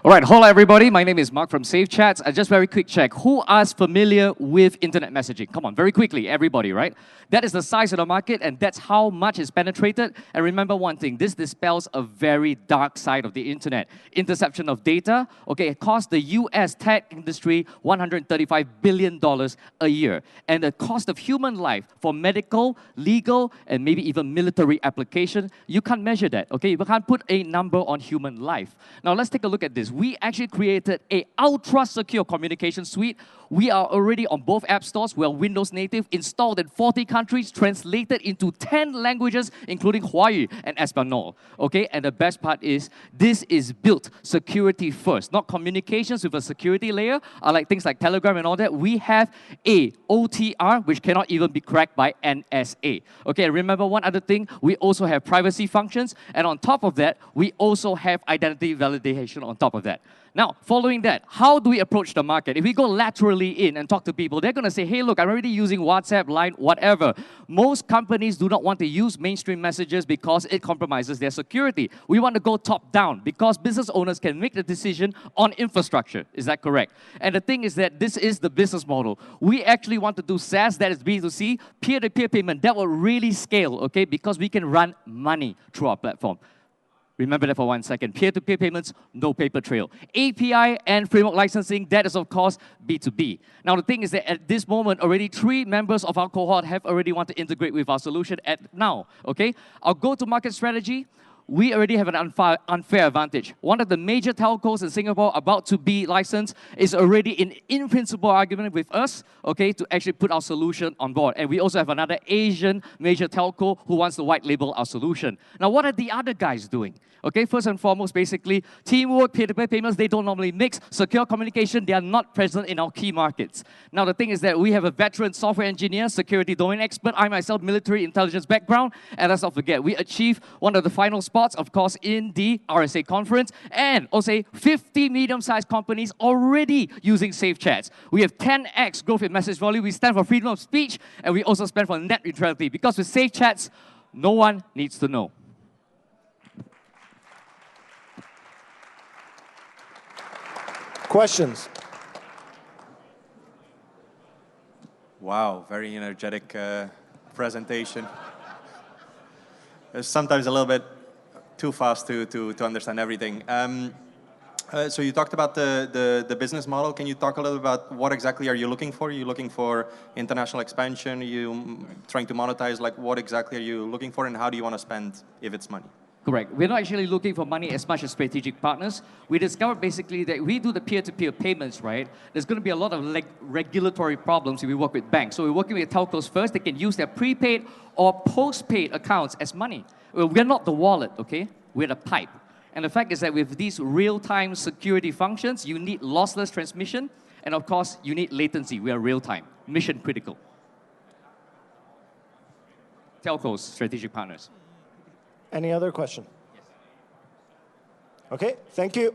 Speaker 16: All right, hello everybody. My name is Mark from Safe Chats. Just very quick check. Who are familiar with internet messaging? Come on, very quickly, everybody, right? That is the size of the market, and that's how much is penetrated. And remember one thing, this dispels a very dark side of the internet. Interception of data, okay, it costs the US tech industry $135 billion a year. And the cost of human life for medical, legal, and maybe even military application, you can't measure that, okay? You can't put a number on human life. Now let's take a look at this. We actually created a ultra-secure communication suite. We are already on both app stores. We are Windows native, installed in 40 countries, translated into 10 languages, including Hawaii and Espanol. Okay, and the best part is, this is built security first, not communications with a security layer, like things like Telegram and all that. We have a OTR, which cannot even be cracked by NSA. Okay, remember one other thing, we also have privacy functions, and on top of that, we also have identity validation on top of that. Now, following that, how do we approach the market? If we go laterally in and talk to people, they're going to say, hey, look, I'm already using WhatsApp, Line, whatever. Most companies do not want to use mainstream messages because it compromises their security. We want to go top down because business owners can make the decision on infrastructure. Is that correct? And the thing is that this is the business model. We actually want to do SaaS, that is B2C, peer-to-peer payment. That will really scale, okay, because we can run money through our platform. Remember that for 1 second. Peer-to-peer payments, no paper trail. API and framework licensing, that is, of course, B2B. Now, the thing is that at this moment, already 3 members of our cohort have already want to integrate with our solution now, okay? Our go-to-market strategy, we already have an unfair advantage. One of the major telcos in Singapore about to be licensed is already in principle argument with us, okay, to actually put our solution on board. And we also have another Asian major telco who wants to white label our solution. Now, what are the other guys doing? Okay, first and foremost, basically, teamwork, peer-to-peer payments, they don't normally mix. Secure communication, they are not present in our key markets. Now, the thing is that we have a veteran software engineer, security domain expert, I myself, military intelligence background, and let's not forget, we achieved one of the final spots, of course, in the RSA conference, and also 50 medium-sized companies already using Safe Chats. We have 10x growth in message volume, we stand for freedom of speech, and we also stand for net neutrality, because with Safe Chats, no one needs to know.
Speaker 4: Questions?
Speaker 6: Wow, very energetic presentation. It's sometimes a little bit too fast to understand everything. So you talked about the business model. Can you talk a little about what exactly are you looking for? Are you looking for international expansion? Are you trying to monetize? Like, what exactly are you looking for, and how do you want to spend if it's money?
Speaker 16: Correct. We're not actually looking for money as much as strategic partners. We discovered basically that we do the peer-to-peer payments, right? There's going to be a lot of regulatory problems if we work with banks. So we're working with telcos first. They can use their prepaid or postpaid accounts as money. Well, we're not the wallet, okay? We're the pipe. And the fact is that with these real-time security functions, you need lossless transmission, and of course, you need latency. We are real-time, mission critical. Telcos, strategic partners.
Speaker 4: Any other question? Yes. Okay, thank you.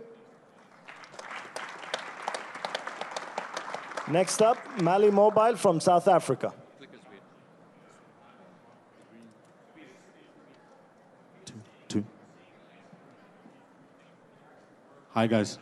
Speaker 4: Next up, Mali Mobile from South Africa.
Speaker 17: Two. Hi, guys.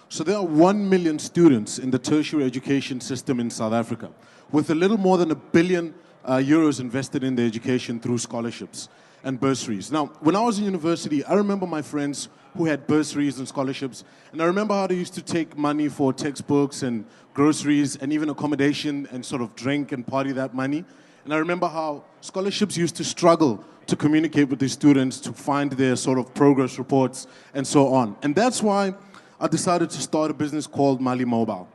Speaker 17: So there are 1 million students in the tertiary education system in South Africa, with a little more than €1 billion invested in their education through scholarships and bursaries. Now, when I was in university, I remember my friends who had bursaries and scholarships, and I remember how they used to take money for textbooks and groceries and even accommodation and sort of drink and party that money. And I remember how scholarships used to struggle to communicate with the students to find their sort of progress reports and so on. And that's why I decided to start a business called Mali Mobile.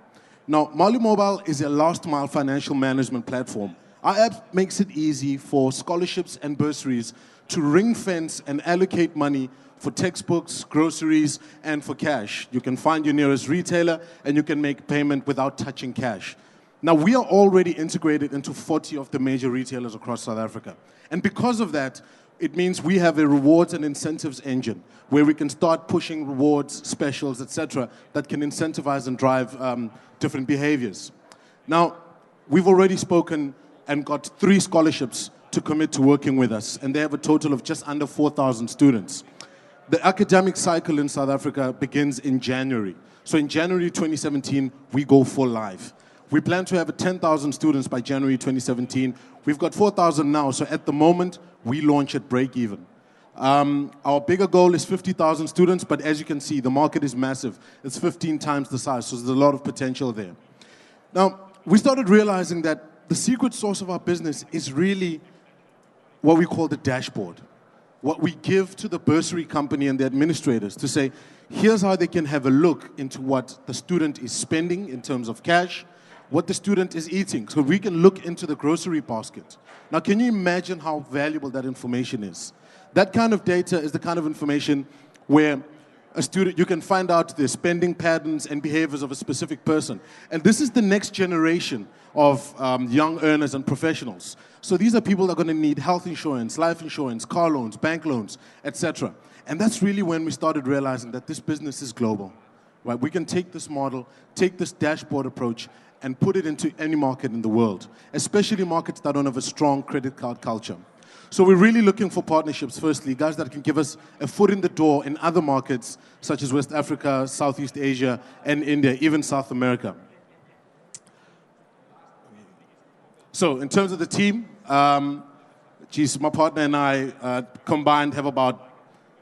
Speaker 17: Now, Mali Mobile is a last-mile financial management platform. Our app makes it easy for scholarships and bursaries to ring-fence and allocate money for textbooks, groceries, and for cash. You can find your nearest retailer, and you can make payment without touching cash. Now, we are already integrated into 40 of the major retailers across South Africa. And because of that, it means we have a rewards and incentives engine where we can start pushing rewards, specials, etc., that can incentivize and drive different behaviors. Now, we've already spoken and got 3 scholarships to commit to working with us, and they have a total of just under 4,000 students. The academic cycle in South Africa begins in January. So in January 2017, we go full live. We plan to have 10,000 students by January 2017. We've got 4,000 now, so at the moment, we launch at break even. Our bigger goal is 50,000 students, but as you can see, the market is massive. It's 15 times the size, so there's a lot of potential there. Now, we started realizing that the secret source of our business is really what we call the dashboard. What we give to the bursary company and the administrators to say, here's how they can have a look into what the student is spending in terms of cash, what the student is eating, so we can look into the grocery basket. Now, can you imagine how valuable that information is? That kind of data is the kind of information where a student, you can find out the spending patterns and behaviors of a specific person. And this is the next generation of young earners and professionals. So these are people that are going to need health insurance, life insurance, car loans, bank loans, etc. And that's really when we started realizing that this business is global. Right? We can take this model, take this dashboard approach, and put it into any market in the world, especially markets that don't have a strong credit card culture. So we're really looking for partnerships, firstly, guys that can give us a foot in the door in other markets, such as West Africa, Southeast Asia, and India, even South America. So in terms of the team, my partner and I combined have about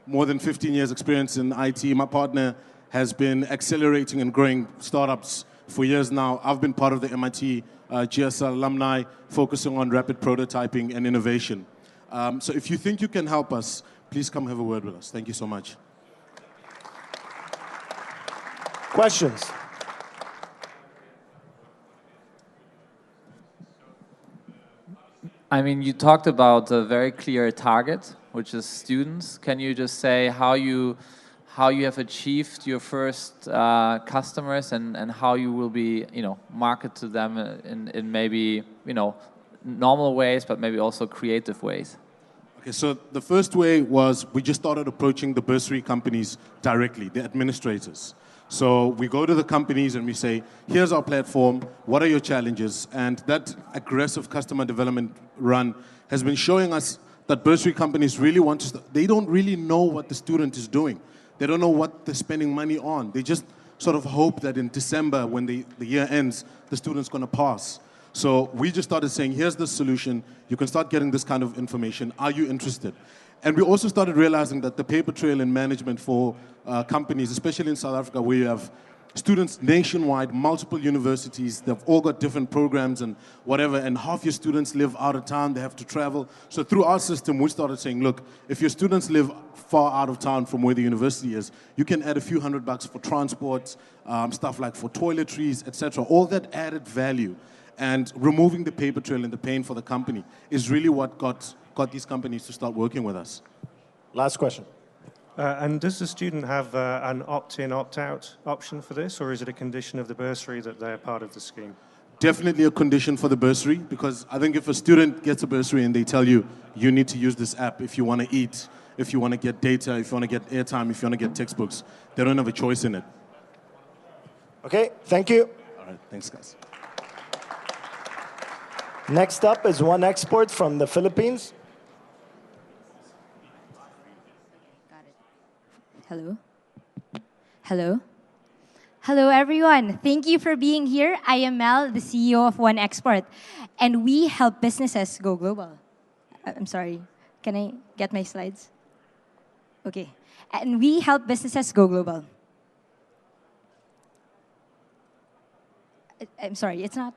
Speaker 17: more than 15 years experience in IT. My partner has been accelerating and growing startups for years now. I've been part of the MIT GSL alumni, focusing on rapid prototyping and innovation. So if you think you can help us, please come have a word with us. Thank you so much.
Speaker 4: Questions?
Speaker 5: I mean, you talked about a very clear target, which is students. Can you just say how you have achieved your first customers and how you will be, market to them in maybe, normal ways, but maybe also creative ways?
Speaker 17: Okay, so the first way was we just started approaching the bursary companies directly, the administrators. So we go to the companies and we say, here's our platform, what are your challenges? And that aggressive customer development run has been showing us that bursary companies really want to, they don't really know what the student is doing. They don't know what they're spending money on. They just sort of hope that in December, when the year ends, the student's going to pass. So we just started saying, here's the solution. You can start getting this kind of information. Are you interested? And we also started realizing that the paper trail in management for companies, especially in South Africa, where you have students nationwide, multiple universities, they've all got different programs and whatever, and half your students live out of town, they have to travel. So through our system, we started saying, look, if your students live far out of town from where the university is, you can add a few $100 for transport, stuff like for toiletries, etc. All that added value. And removing the paper trail and the pain for the company is really what got these companies to start working with us.
Speaker 4: Last question.
Speaker 13: And does the student have an opt-in, opt-out option for this, or is it a condition of the bursary that they're part of the scheme?
Speaker 17: Definitely a condition for the bursary, because I think if a student gets a bursary and they tell you, you need to use this app if you want to eat, if you want to get data, if you want to get airtime, if you want to get textbooks, they don't have a choice in it.
Speaker 4: Okay, thank you.
Speaker 17: All right, thanks, guys.
Speaker 4: Next up is one expert from the Philippines.
Speaker 18: Hello. Hello. Hello, everyone. Thank you for being here. I am Mel, the CEO of One Export, and we help businesses go global. I'm sorry. Can I get my slides? Okay. And we help businesses go global. I'm sorry, it's not.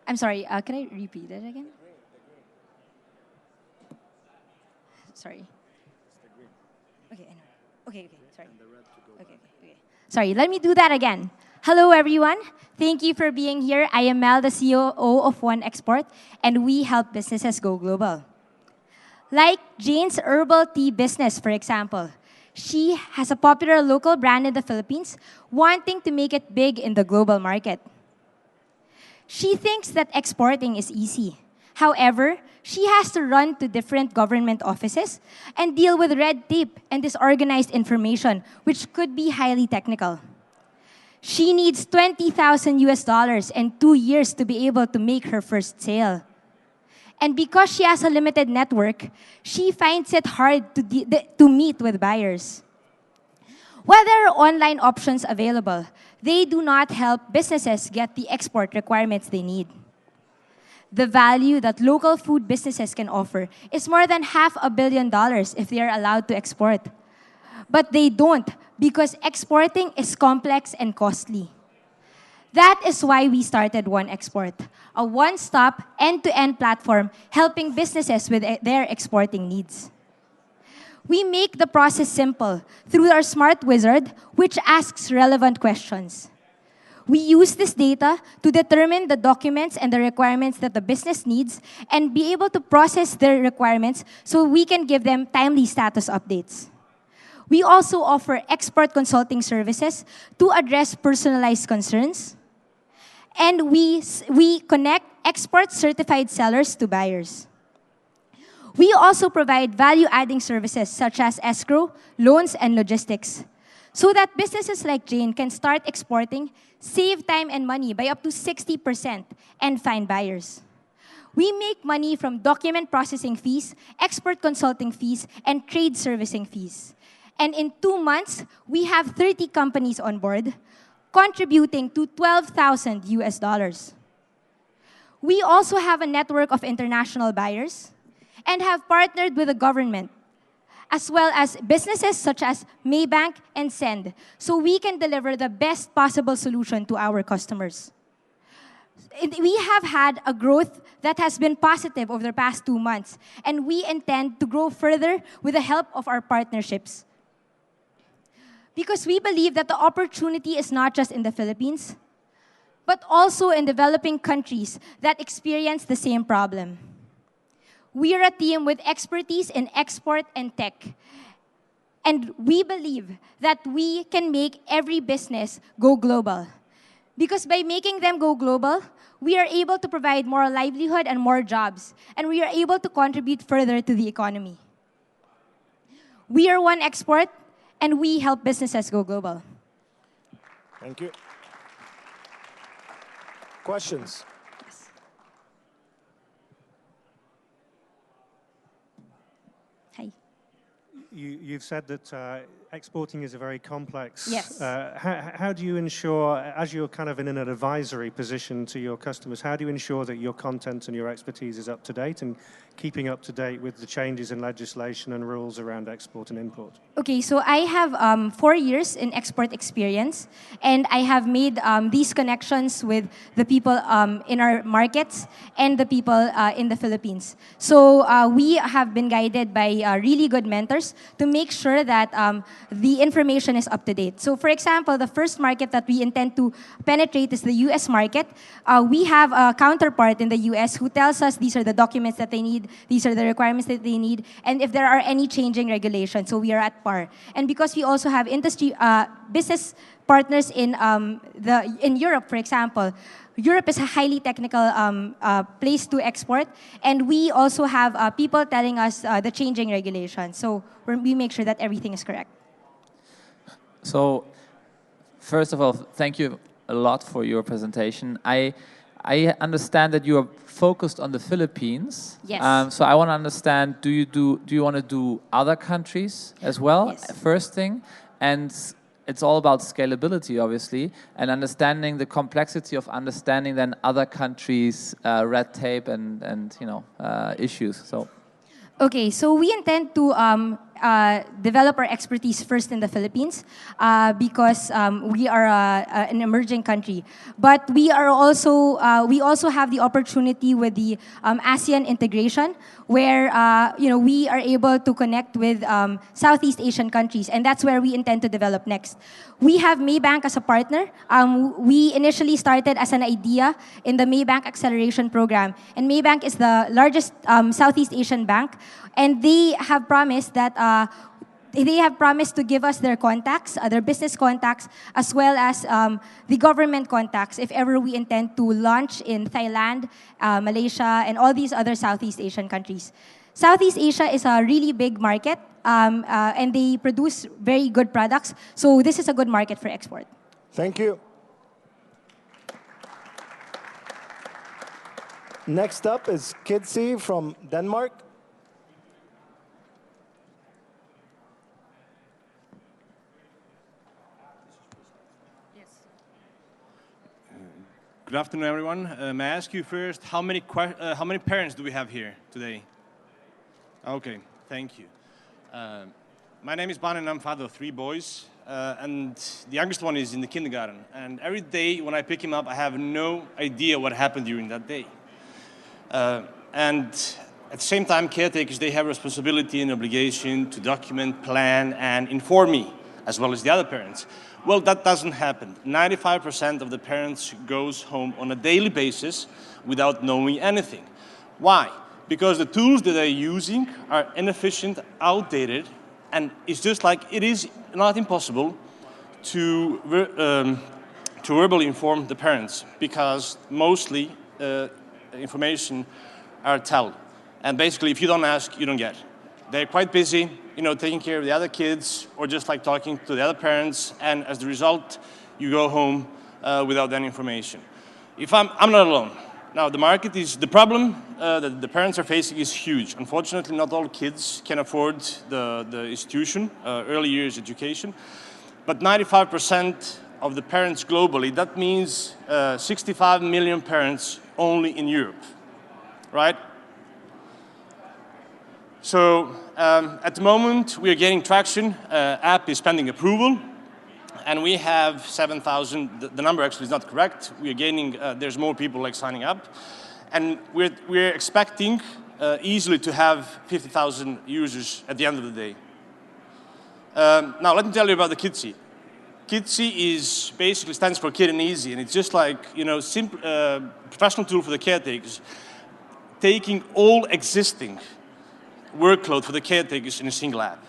Speaker 18: I'm sorry, can I repeat it again? Sorry. Okay, I know. Okay, sorry. Okay. Sorry, let me do that again. Hello, everyone. Thank you for being here. I am Mel, the COO of One Export, and we help businesses go global. Like Jane's herbal tea business, for example. She has a popular local brand in the Philippines, wanting to make it big in the global market. She thinks that exporting is easy. However, she has to run to different government offices and deal with red tape and disorganized information, which could be highly technical. She needs $20,000 and 2 years to be able to make her first sale. And because she has a limited network, she finds it hard to meet with buyers. While there are online options available, they do not help businesses get the export requirements they need. The value that local food businesses can offer is more than $500 million if they are allowed to export. But they don't, because exporting is complex and costly. That is why we started One Export, a one-stop, end-to-end platform helping businesses with their exporting needs. We make the process simple through our smart wizard, which asks relevant questions. We use this data to determine the documents and the requirements that the business needs and be able to process their requirements so we can give them timely status updates. We also offer expert consulting services to address personalized concerns. And we connect export certified sellers to buyers. We also provide value-adding services such as escrow, loans, and logistics, so that businesses like Jane can start exporting, save time and money by up to 60%, and find buyers. We make money from document processing fees, expert consulting fees, and trade servicing fees. And in 2 months, we have 30 companies on board, contributing to $12,000. We also have a network of international buyers and have partnered with the government, as well as businesses such as Maybank and Send, so we can deliver the best possible solution to our customers. We have had a growth that has been positive over the past 2 months, and we intend to grow further with the help of our partnerships. Because we believe that the opportunity is not just in the Philippines, but also in developing countries that experience the same problem. We are a team with expertise in export and tech. And we believe that we can make every business go global. Because by making them go global, we are able to provide more livelihood and more jobs. And we are able to contribute further to the economy. We are One Export, and we help businesses go global.
Speaker 4: Thank you. Questions?
Speaker 18: Hi.
Speaker 13: You've said that exporting is a very complex.
Speaker 18: Yes.
Speaker 13: How do you ensure, as you're kind of in an advisory position to your customers, how do you ensure that your content and your expertise is up to date and keeping up to date with the changes in legislation and rules around export and import?
Speaker 18: Okay, so I have 4 years in export experience, and I have made these connections with the people in our markets and the people in the Philippines. So we have been guided by really good mentors to make sure that the information is up to date. So for example, the first market that we intend to penetrate is the US market. We have a counterpart in the US who tells us these are the documents that they need, these are the requirements that they need, and if there are any changing regulations, so we are at par. And because we also have industry business partners in Europe, for example, Europe is a highly technical place to export, and we also have people telling us the changing regulations. So we make sure that everything is correct.
Speaker 5: So, first of all, thank you a lot for your presentation. I understand that you are focused on the Philippines.
Speaker 18: Yes.
Speaker 5: So I want to understand: do you want to do other countries as well?
Speaker 18: Yes.
Speaker 5: First thing, and it's all about scalability, obviously, and understanding the complexity of understanding then other countries' red tape and issues. So.
Speaker 18: Okay, so we intend to develop our expertise first in the Philippines because we are an emerging country. But we also have the opportunity with the ASEAN integration, where we are able to connect with Southeast Asian countries, and that's where we intend to develop next. We have Maybank as a partner. We initially started as an idea in the Maybank Acceleration Program, and Maybank is the largest Southeast Asian bank, and they have promised that to give us their contacts, their business contacts, as well as the government contacts if ever we intend to launch in Thailand, Malaysia, and all these other Southeast Asian countries. Southeast Asia is a really big market, and they produce very good products. So this is a good market for export.
Speaker 4: Thank you. Next up is Kidsi from Denmark.
Speaker 19: Good afternoon, everyone. May I ask you first, how many parents do we have here today? Okay, thank you. My name is Ban and I'm father of 3 boys, and the youngest one is in the kindergarten. And every day when I pick him up, I have no idea what happened during that day. And at the same time, caretakers, they have a responsibility and obligation to document, plan, and inform me, as well as the other parents. Well, that doesn't happen. 95% of the parents goes home on a daily basis without knowing anything. Why? Because the tools that they're using are inefficient, outdated, and it's just like it is not impossible to verbally inform the parents, because mostly information are told. And basically, if you don't ask, you don't get. They're quite busy, taking care of the other kids, or just like talking to the other parents, and as the result, you go home without any information. I'm not alone. Now, the problem that the parents are facing is huge. Unfortunately, not all kids can afford the institution, early years education, but 95% of the parents globally, that means 65 million parents only in Europe, right? So at the moment, we are getting traction. App is pending approval, and we have 7,000. The number actually is not correct. We are gaining. There's more people like signing up, and we're expecting easily to have 50,000 users at the end of the day. Now let me tell you about the Kidsi. Kidsi basically stands for Kid and Easy, and it's just like simple professional tool for the caretakers. taking all existing workload for the caretakers in a single app.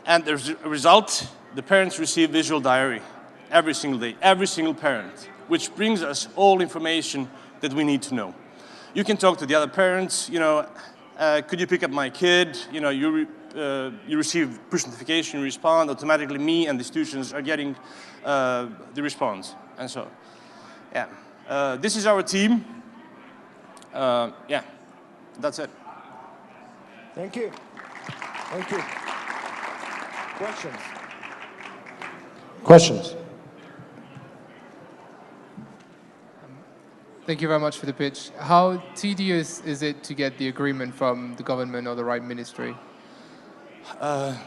Speaker 19: And as a result, the parents receive visual diary every single day, every single parent, which brings us all information that we need to know. You can talk to the other parents, could you pick up my kid? You receive push notification, you respond, automatically me and the students are getting the response. And so, yeah. This is our team. Yeah, that's it.
Speaker 4: Thank you. Thank you. Questions? Questions?
Speaker 11: Thank you very much for the pitch. How tedious is it to get the agreement from the government or the right ministry?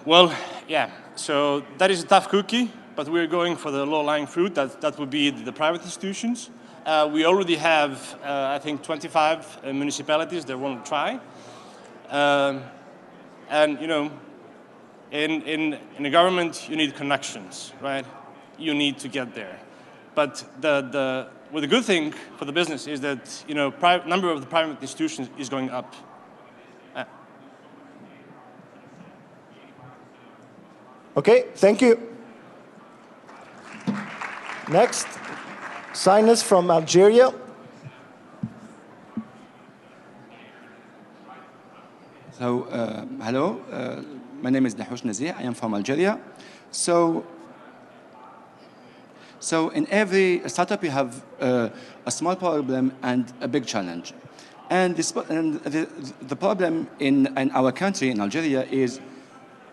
Speaker 19: Well, yeah, so that is a tough cookie, but we're going for the low-lying fruit. That would be the private institutions. We already have, I think, 25 municipalities that want to try. And, in the government, you need connections, right? You need to get there. But the good thing for the business is that, number of the private institutions is going up.
Speaker 4: Okay, thank you. Next, Sinus from Algeria.
Speaker 20: So, hello, my name is Dahush Nazih, I am from Algeria. So in every startup you have a small problem and a big challenge. And the problem in our country, in Algeria, is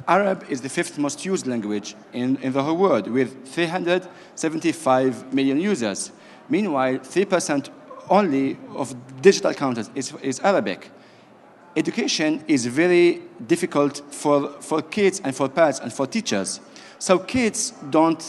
Speaker 20: Arab is the 5th most used language in the whole world, with 375 million users. Meanwhile, 3% only of digital content is Arabic. Education is very difficult for kids and for parents and for teachers. So kids don't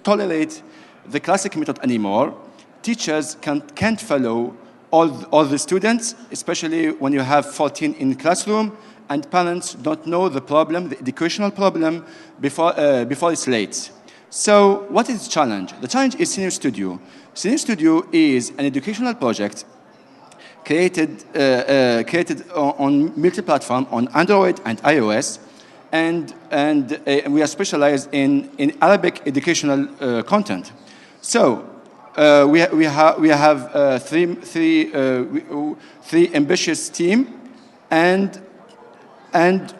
Speaker 20: tolerate the classic method anymore. Teachers can't follow all the students, especially when you have 14 in classroom, and parents don't know the problem, the educational problem, before it's late. So what is the challenge? The challenge is Senior Studio. Senior Studio is an educational project created on multi-platform on Android and iOS, and we are specialized in Arabic educational content. So we have three ambitious team, and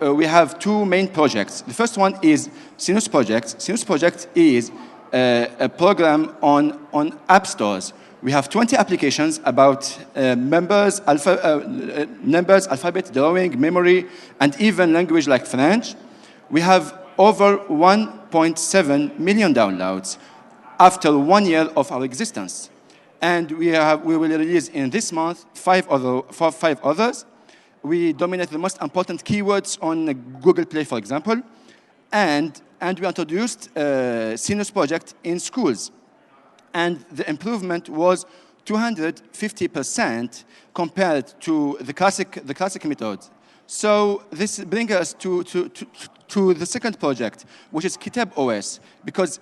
Speaker 20: we have two main projects. The first one is Sinus Project. Sinus Project is a program on app stores. We have 20 applications about numbers, alphabet, drawing, memory, and even language like French. We have over 1.7 million downloads after 1 year of our existence. And we will release in this month 5 others. We dominate the most important keywords on Google Play, for example. And we introduced Sinus Project in schools. And the improvement was 250% compared to the classic method. So this brings us to the second project, which is Kitab OS, because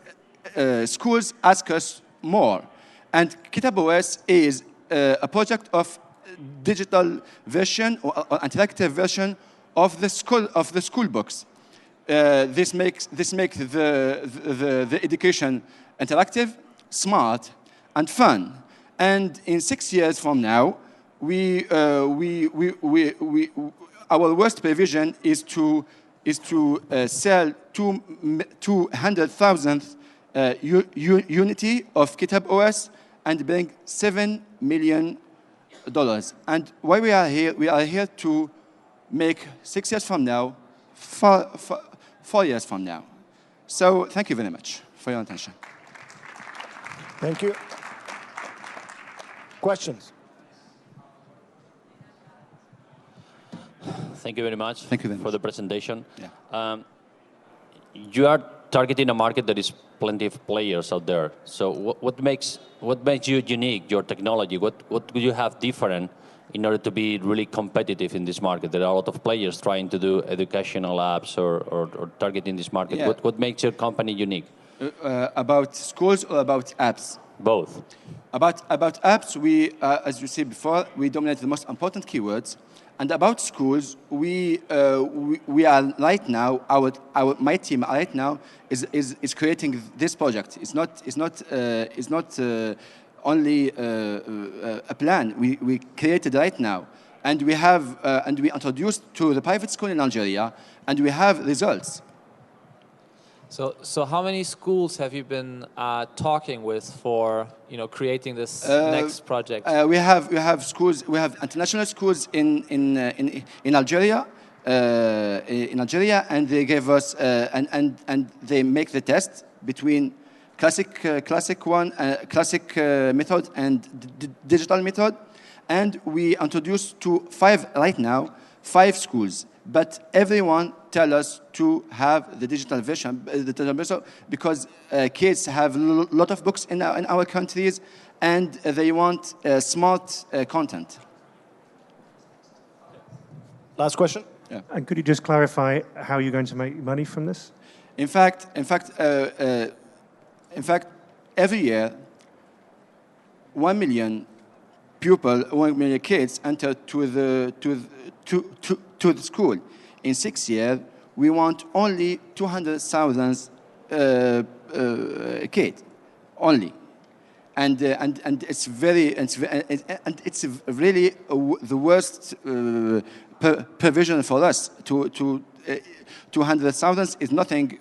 Speaker 20: schools ask us more. And Kitab OS is a project of digital version or interactive version of the school books. This makes the education interactive, smart, and fun. And in 6 years from now, our worst provision is to sell 200,000 unity of Kitab OS and bring $7 million. And why we are here? We are here to make 6 years from now, 4 years from now. So thank you very much for your attention.
Speaker 4: Thank you. Questions?
Speaker 9: Thank you very much for the presentation.
Speaker 20: Yeah.
Speaker 9: You are targeting a market that is plenty of players out there. So what makes you unique, your technology? What do you have different in order to be really competitive in this market? There are a lot of players trying to do educational apps or targeting this market.
Speaker 20: Yeah.
Speaker 9: What makes your company unique?
Speaker 20: About schools or about apps?
Speaker 9: Both.
Speaker 20: About apps, we, as you said before, we dominate the most important keywords. And about schools, we are right now, my team right now is creating this project. It's not only a plan. We created right now. And we have, and we introduced to the private school in Algeria, and we have results.
Speaker 5: So how many schools have you been talking with for creating this next project?
Speaker 20: We have schools. We have international schools in Algeria, and they gave us and they make the test between classic method and digital method, and we introduced to 5 right now, 5 schools. But everyone tell us to have the digital version, because kids have a lot of books in our countries, and they want smart content.
Speaker 4: Last question.
Speaker 20: Yeah.
Speaker 13: And could you just clarify how you're going to make money from this?
Speaker 20: In fact, every year, 1 million pupil, 1 million kids enter to the school. In 6 years, we want only 200,000 kids, only, and it's really the worst provision for us. 200,000 is nothing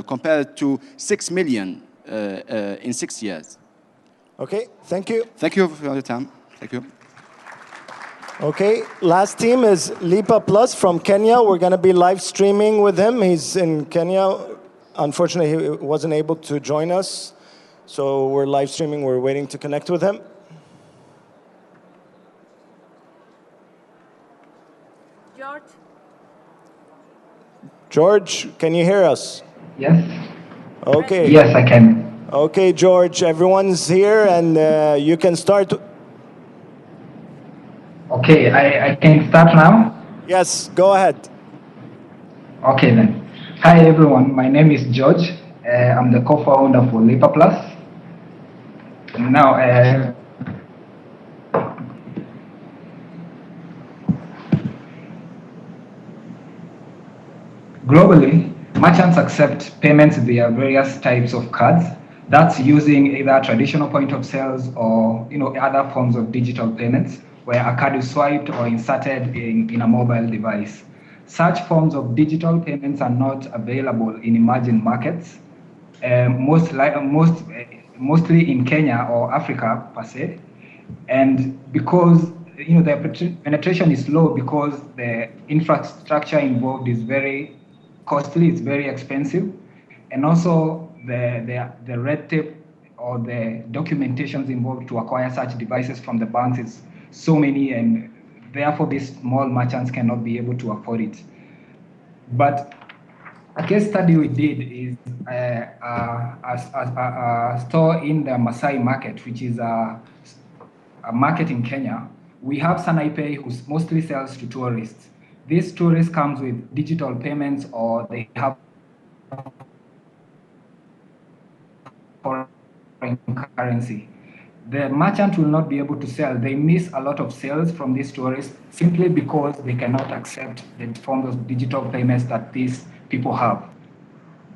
Speaker 20: compared to 6 million in 6 years.
Speaker 4: Okay, thank you.
Speaker 20: Thank you for your time. Thank you.
Speaker 4: Okay, last team is Lipa Plus from Kenya. We're going to be live streaming with him. He's in Kenya. Unfortunately, he wasn't able to join us. So we're live streaming. We're waiting to connect with him. George, can you hear us?
Speaker 21: Yes.
Speaker 4: Okay.
Speaker 21: Yes, I can.
Speaker 4: Okay, George, everyone's here and you can start.
Speaker 21: Okay, I can start now?
Speaker 4: Yes, go ahead.
Speaker 21: Okay then. Hi everyone, my name is George. I'm the co-founder for Lipa Plus. Now, globally, merchants accept payments via various types of cards. That's using either traditional point of sales or other forms of digital payments, where a card is swiped or inserted in a mobile device. Such forms of digital payments are not available in emerging markets, mostly in Kenya or Africa per se. And because the penetration is low, because the infrastructure involved is very costly, it's very expensive, and also the red tape or the documentations involved to acquire such devices from the banks is so many, and therefore these small merchants cannot be able to afford it. But a case study we did is a store in the Maasai market, which is a market in Kenya. We have Sanaipei, who mostly sells to tourists. These tourists comes with digital payments, or they have foreign currency. The merchant will not be able to sell. They miss a lot of sales from these tourists simply because they cannot accept the forms of digital payments that these people have.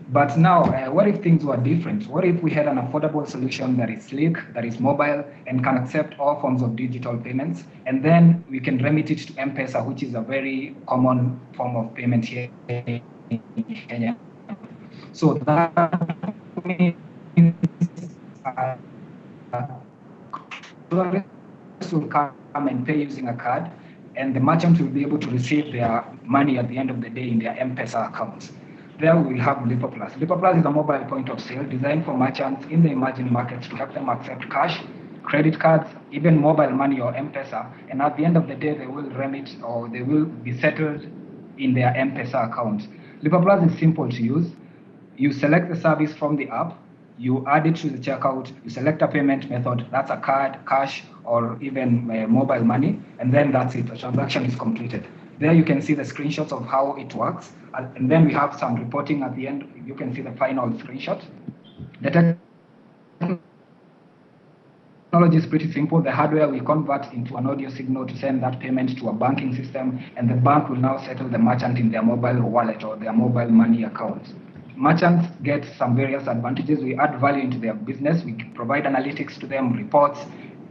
Speaker 21: But now, what if things were different? What if we had an affordable solution that is sleek, that is mobile, and can accept all forms of digital payments? And then we can remit it to M-Pesa, which is a very common form of payment here in Kenya. So that means tourists will come and pay using a card, and the merchant will be able to receive their money at the end of the day in their M-Pesa accounts. There we will have Lipa Plus. Lipa Plus is a mobile point of sale designed for merchants in the emerging markets to help them accept cash, credit cards, even mobile money or M-Pesa, and at the end of the day they will remit or they will be settled in their M-Pesa accounts. Lipa Plus is simple to use. You select the service from the app, you add it to the checkout, you select a payment method, that's a card, cash, or even mobile money, and then that's it, the transaction is completed. There you can see the screenshots of how it works, and then we have some reporting at the end. You can see the final screenshot. The technology is pretty simple. The hardware we convert into an audio signal to send that payment to a banking system, and the bank will now settle the merchant in their mobile wallet or their mobile money account. Merchants get some various advantages. We add value into their business. We provide analytics to them, reports,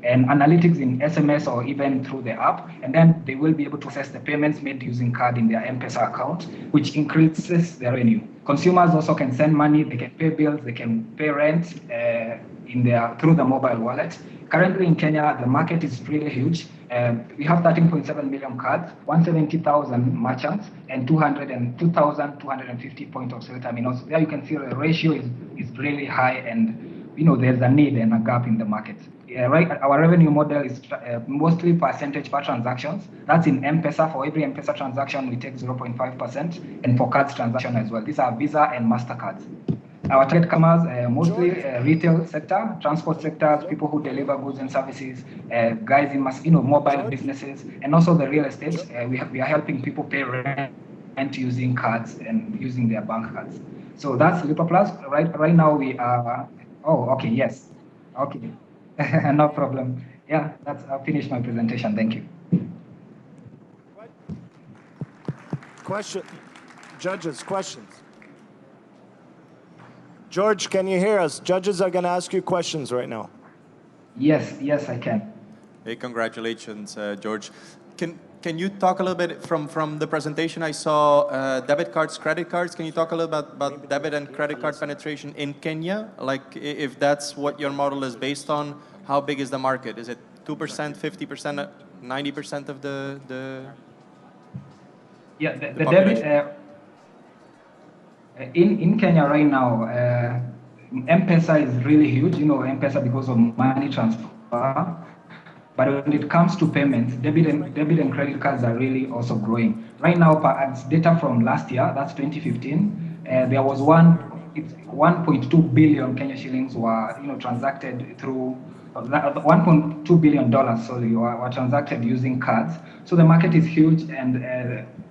Speaker 21: and analytics in SMS or even through the app, and then they will be able to access the payments made using card in their M-Pesa account, which increases their revenue. Consumers also can send money, they can pay bills, they can pay rent through the mobile wallet. Currently in Kenya, the market is really huge. We have 13.7 million cards, 170,000 merchants, and 2,250 point of sale terminals. There you can see the ratio is really high, and there's a need and a gap in the market. Our revenue model is mostly percentage per transactions. That's in M-Pesa. For every M-Pesa transaction, we take 0.5%, and for cards transaction as well. These are Visa and MasterCards. Our target customers, mostly retail sector, transport sectors, people who deliver goods and services, guys in mobile businesses, and also the real estate. We are helping people pay rent using cards and using their bank cards. So that's Lipa Plus. Right now we are. Oh, okay, yes, okay, no problem. Yeah, I'll finish my presentation. Thank you.
Speaker 4: Question, judges, questions. George, can you hear us? Judges are going to ask you questions right now.
Speaker 21: Yes, I can.
Speaker 6: Hey, congratulations, George. Can you talk a little bit from the presentation? I saw debit cards, credit cards. Can you talk a little bit about debit and credit card penetration in Kenya? Like, if that's what your model is based on, how big is the market? Is it 2%, 50%, 90% of the
Speaker 21: Yeah, the debit. In Kenya right now, M-Pesa is really huge. M-Pesa because of money transfer. But when it comes to payments, debit and credit cards are really also growing. Right now, as data from last year, that's 2015, there was 1.2 billion Kenya shillings were transacted through. $1.2 billion, were transacted using cards. So the market is huge, and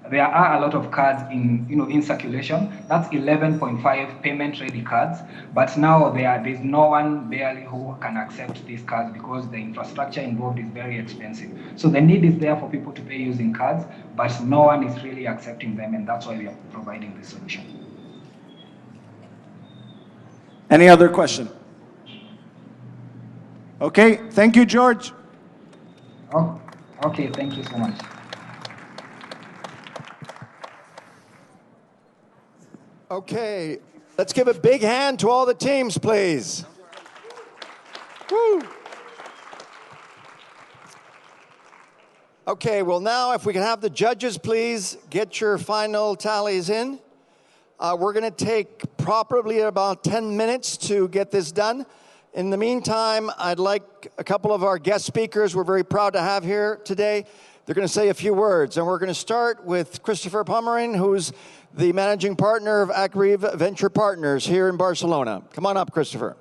Speaker 21: there are a lot of cards in circulation. That's 11.5 payment-ready cards. But now there's no one barely who can accept these cards because the infrastructure involved is very expensive. So the need is there for people to pay using cards, but no one is really accepting them, and that's why we are providing this solution.
Speaker 4: Any other question? Okay, thank you, George.
Speaker 21: Oh, okay, thank you so much.
Speaker 3: Okay, let's give a big hand to all the teams, please. Woo. Okay, well now if we can have the judges please get your final tallies in. We're going to take probably about 10 minutes to get this done. In the meantime, I'd like a couple of our guest speakers we're very proud to have here today. They're going to say a few words, and we're going to start with Christopher Pomerin, who's the managing partner of Agriv Venture Partners here in Barcelona. Come on up, Christopher.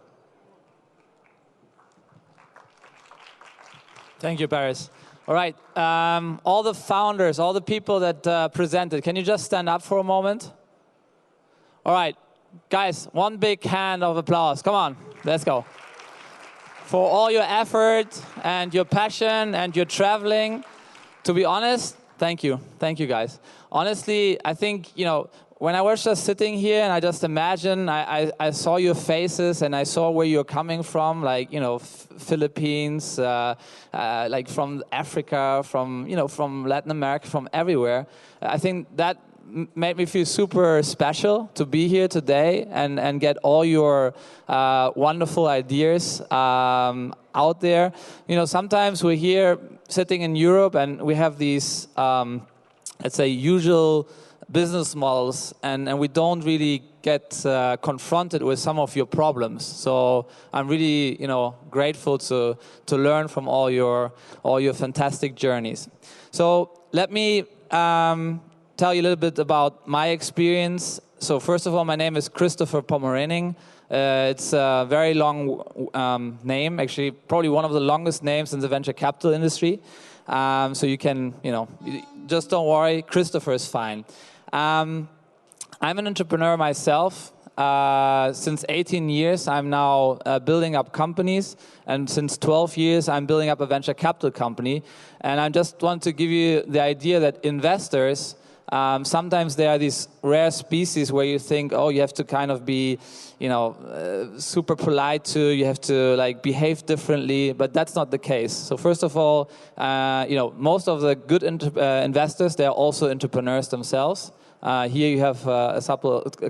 Speaker 5: Thank you, Paris. All right, all the founders, all the people that presented, can you just stand up for a moment? All right, guys, one big hand of applause. Come on, let's go. For all your effort and your passion and your traveling. To be honest, thank you. Thank you, guys. Honestly, I think, when I was just sitting here and I just imagined, I saw your faces and I saw where you're coming from, like, Philippines, like from Africa, from Latin America, from everywhere. I think that made me feel super special to be here today and get all your wonderful ideas out there. Sometimes we're here sitting in Europe and we have these, let's say, usual business models, and we don't really get confronted with some of your problems. So I'm really, grateful to learn from all your fantastic journeys. So let me tell you a little bit about my experience. So first of all, my name is Christopher Pomerin. It's a very long name, actually, probably one of the longest names in the venture capital industry. So you can, just don't worry, Christopher is fine. I'm an entrepreneur myself. since 18 years, I'm now building up companies, and since 12 years, I'm building up a venture capital company. And I just want to give you the idea that investors, sometimes there are these rare species where you think, oh, you have to kind of be, you know, super polite you have to like behave differently, but that's not the case. So first of all, you know, most of the good investors, they're also entrepreneurs themselves. Here you have a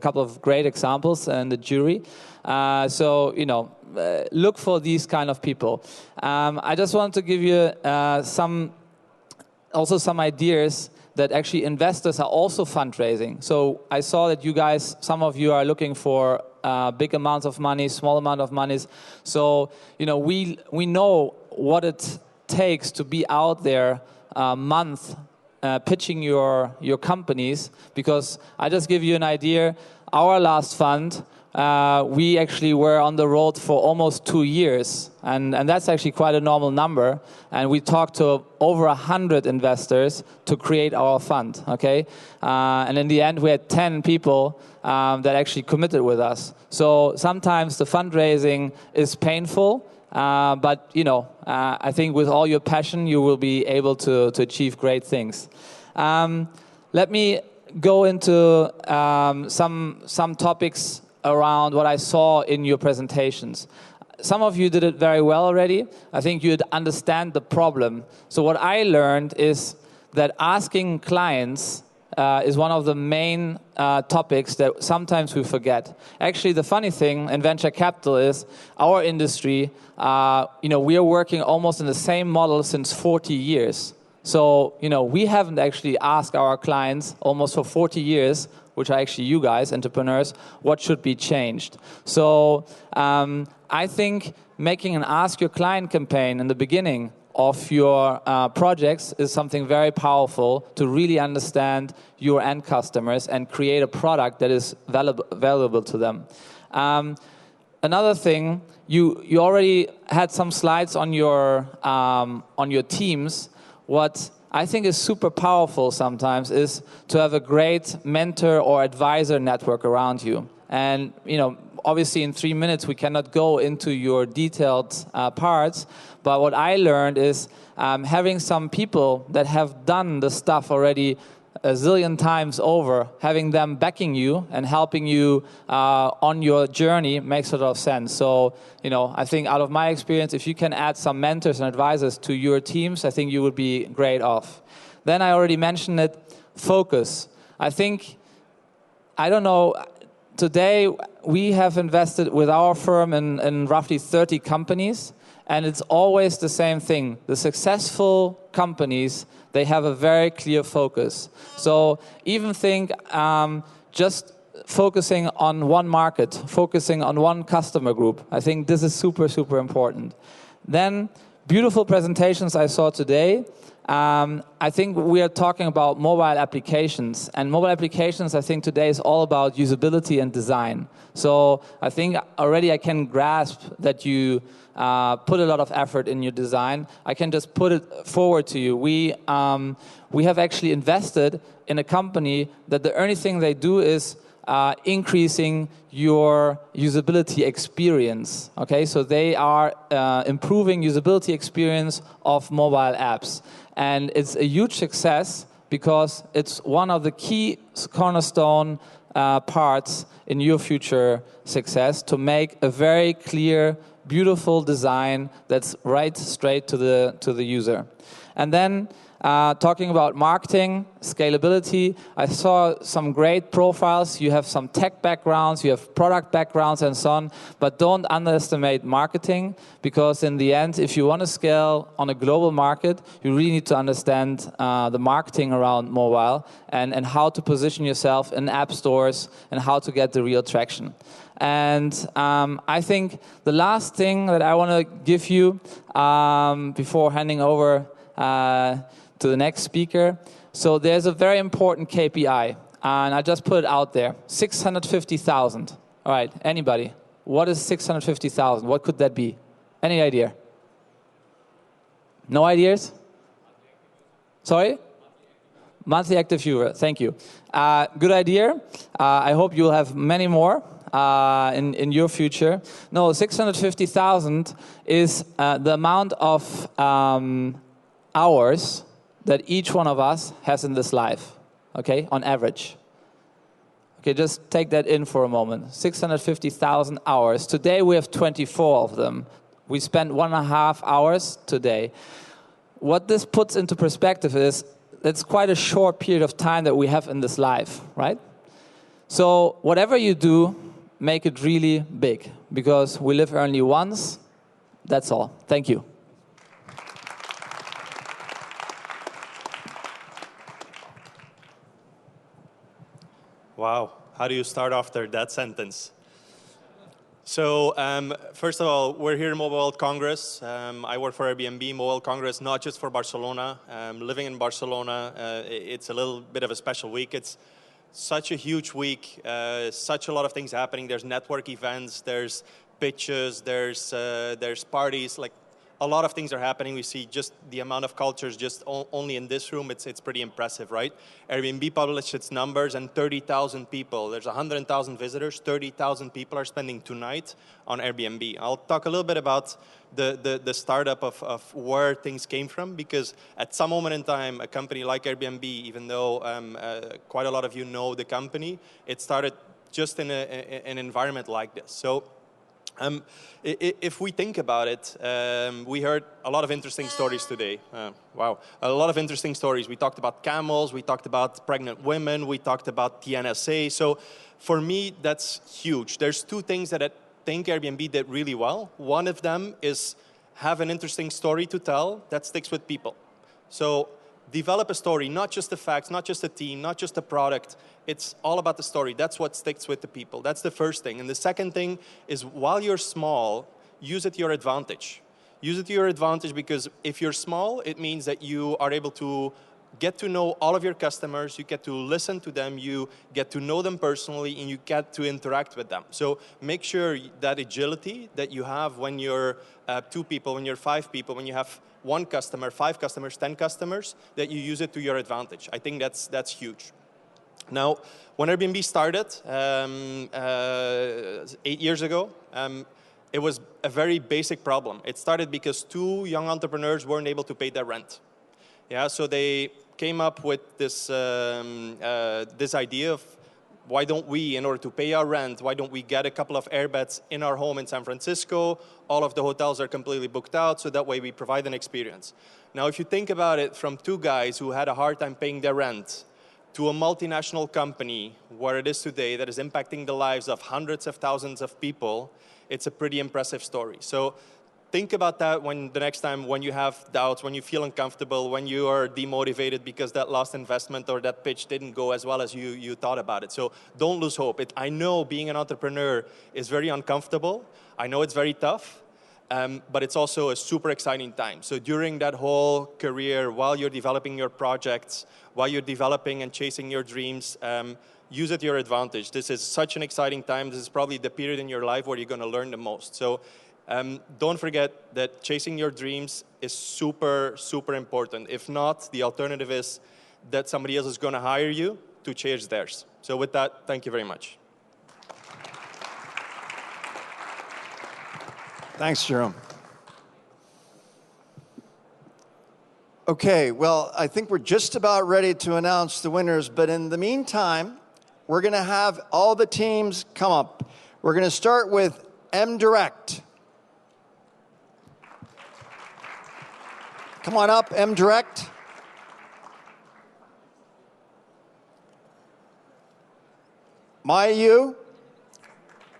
Speaker 5: couple of great examples in the jury. So, you know, look for these kind of people. I just want to give you some ideas that actually investors are also fundraising. So I saw that you guys, some of you are looking for big amounts of money, small amount of monies. So, you know, we know what it takes to be out there a month pitching your companies, because I just give you an idea. Our last fund, we actually were on the road for almost 2 years, and that's actually quite a normal number. And we talked to over 100 investors to create our fund. Okay, and in the end, we had 10 people that actually committed with us. So sometimes the fundraising is painful. But, you know, I think with all your passion, you will be able to achieve great things. Let me go into some topics around what I saw in your presentations. Some of you did it very well already. I think you'd understand the problem. So what I learned is that asking clients is one of the main topics that sometimes we forget. Actually, the funny thing in venture capital is our industry, you know, we are working almost in the same model since 40 years. So, you know, we haven't actually asked our clients almost for 40 years, which are actually you guys, entrepreneurs, what should be changed. So I think making an Ask Your Client campaign in the beginning of your projects is something very powerful to really understand your end customers and create a product that is valuable to them. Another thing, you already had some slides on your teams. What I think is super powerful sometimes is to have a great mentor or advisor network around you. And, you know, obviously in 3 minutes we cannot go into your detailed parts, but what I learned is having some people that have done the stuff already a zillion times over, having them backing you and helping you on your journey makes a lot of sense. So, you know, I think out of my experience, if you can add some mentors and advisors to your teams, I think you would be great off. Then I already mentioned it, focus. I think, I don't know, today we have invested with our firm in roughly 30 companies, and it's always the same thing. The successful companies, they have a very clear focus. So even think just focusing on one market, focusing on one customer group. I think this is super, super important. Then beautiful presentations I saw today. I think we are talking about mobile applications, and mobile applications I think today is all about usability and design. So I think already I can grasp that you put a lot of effort in your design. I can just put it forward to you. We have actually invested in a company that the only thing they do is increasing your usability experience. Okay, so they are improving usability experience of mobile apps. And it's a huge success because it's one of the key cornerstone parts in your future success, to make a very clear, beautiful design that's right straight to the user. And then talking about marketing, scalability, I saw some great profiles. You have some tech backgrounds, you have product backgrounds and so on, but don't underestimate marketing, because in the end, if you want to scale on a global market, you really need to understand the marketing around mobile and how to position yourself in app stores and how to get the real traction. And I think the last thing that I want to give you before handing over to the next speaker. So there's a very important KPI, and I just put it out there. 650,000. All right, anybody? What is 650,000? What could that be? Any idea? No ideas? Sorry? Monthly active viewer. Thank you. Good idea. I hope you'll have many more. in your future. No, 650,000 is the amount of hours that each one of us has in this life, okay, on average. Okay, just take that in for a moment. 650,000 hours. Today we have 24 of them. We spent 1.5 hours today. What this puts into perspective is it's quite a short period of time that we have in this life, right? So whatever you do, make it really big, because we live only once. That's all. Thank you.
Speaker 6: Wow, how do you start after that sentence? So first of all, we're here at Mobile World Congress. I work for Airbnb. Mobile World Congress, not just for Barcelona. Living in Barcelona, it's a little bit of a special week. It's such a huge week, such a lot of things happening. There's network events, there's pitches, there's parties, like a lot of things are happening. We see just the amount of cultures just only in this room. It's pretty impressive, right? Airbnb published its numbers, and 30,000 people. There's 100,000 visitors. 30,000 people are spending tonight on Airbnb. I'll talk a little bit about the startup of where things came from, because at some moment in time, a company like Airbnb, even though quite a lot of you know the company, it started just in an environment like this. So. If we think about it, we heard a lot of interesting stories today. Wow, a lot of interesting stories. We talked about camels, we talked about pregnant women, we talked about the NSA. So for me, that's huge. There's two things that I think Airbnb did really well. One of them is have an interesting story to tell that sticks with people. So develop a story, not just the facts, not just a team, not just a product. It's all about the story. That's what sticks with the people. That's the first thing. And the second thing is, while you're small, use it to your advantage. Use it to your advantage, because if you're small, it means that you are able to get to know all of your customers, you get to listen to them, you get to know them personally, and you get to interact with them. So make sure that agility that you have when you're 2 people, when you're 5 people, when you have 1 customer, 5 customers, 10 customers, that you use it to your advantage. I think that's huge. Now, when Airbnb started 8 years ago, it was a very basic problem. It started because 2 young entrepreneurs weren't able to pay their rent. Yeah, so they came up with this this idea of, why don't we, in order to pay our rent, why don't we get a couple of airbeds in our home in San Francisco? All of the hotels are completely booked out, so that way we provide an experience. Now, if you think about it, from 2 guys who had a hard time paying their rent to a multinational company where it is today that is impacting the lives of hundreds of thousands of people, it's a pretty impressive story. So think about that when the next time when you have doubts, when you feel uncomfortable, when you are demotivated because that last investment or that pitch didn't go as well as you thought about it. So don't lose hope. I know being an entrepreneur is very uncomfortable. I know it's very tough. But it's also a super exciting time. So during that whole career, while you're developing your projects, while you're developing and chasing your dreams, use it to your advantage. This is such an exciting time. This is probably the period in your life where you're going to learn the most. So don't forget that chasing your dreams is super, super important. If not, the alternative is that somebody else is going to hire you to chase theirs. So with that, thank you very much.
Speaker 3: Thanks, Jerome. Okay, well, I think we're just about ready to announce the winners, but in the meantime, we're going to have all the teams come up. We're going to start with M-Direct. Come on up, M-Direct. Mayu.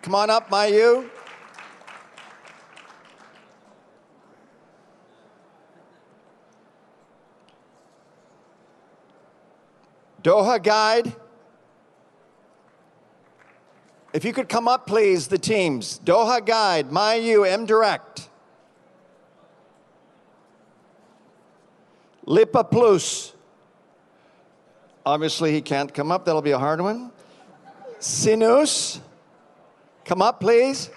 Speaker 3: Come on up, Mayu. Doha Guide. If you could come up, please, the teams. Doha Guide, Mayu, M-Direct. Lipa Plus. Obviously, he can't come up. That'll be a hard one. Sinus. Come up, please.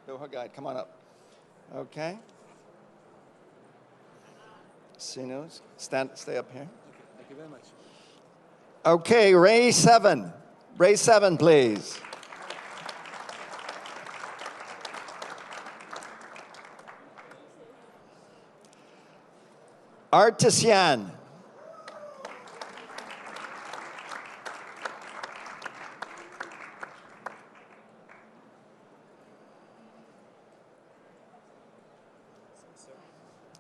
Speaker 3: Doha Guide, come on up. Okay. Sinus, stay up here.
Speaker 14: Thank you very much.
Speaker 3: Okay, Ray 7. Ray 7, please. Artisan.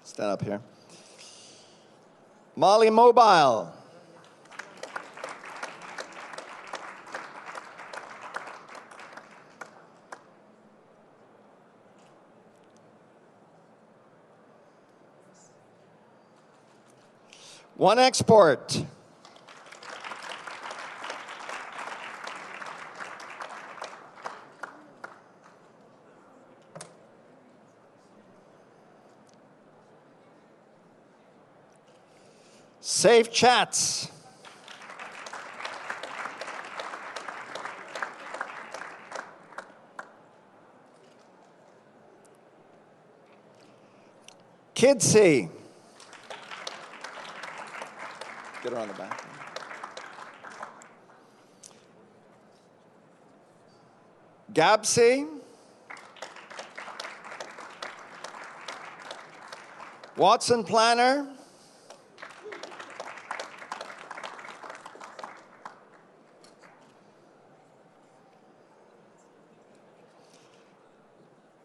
Speaker 3: Stand up here. Molly Mobile. One Export. Safe Chats. Kidsy. Get her on the back. Gabsy. Watson Planner.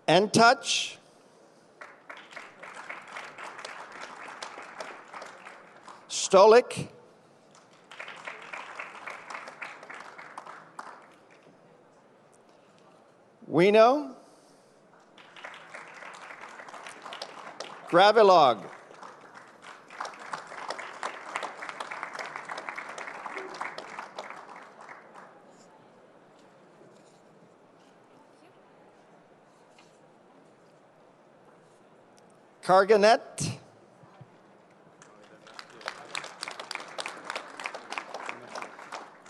Speaker 3: N-Touch. Stolik. Wino. Gravilog. Carganet.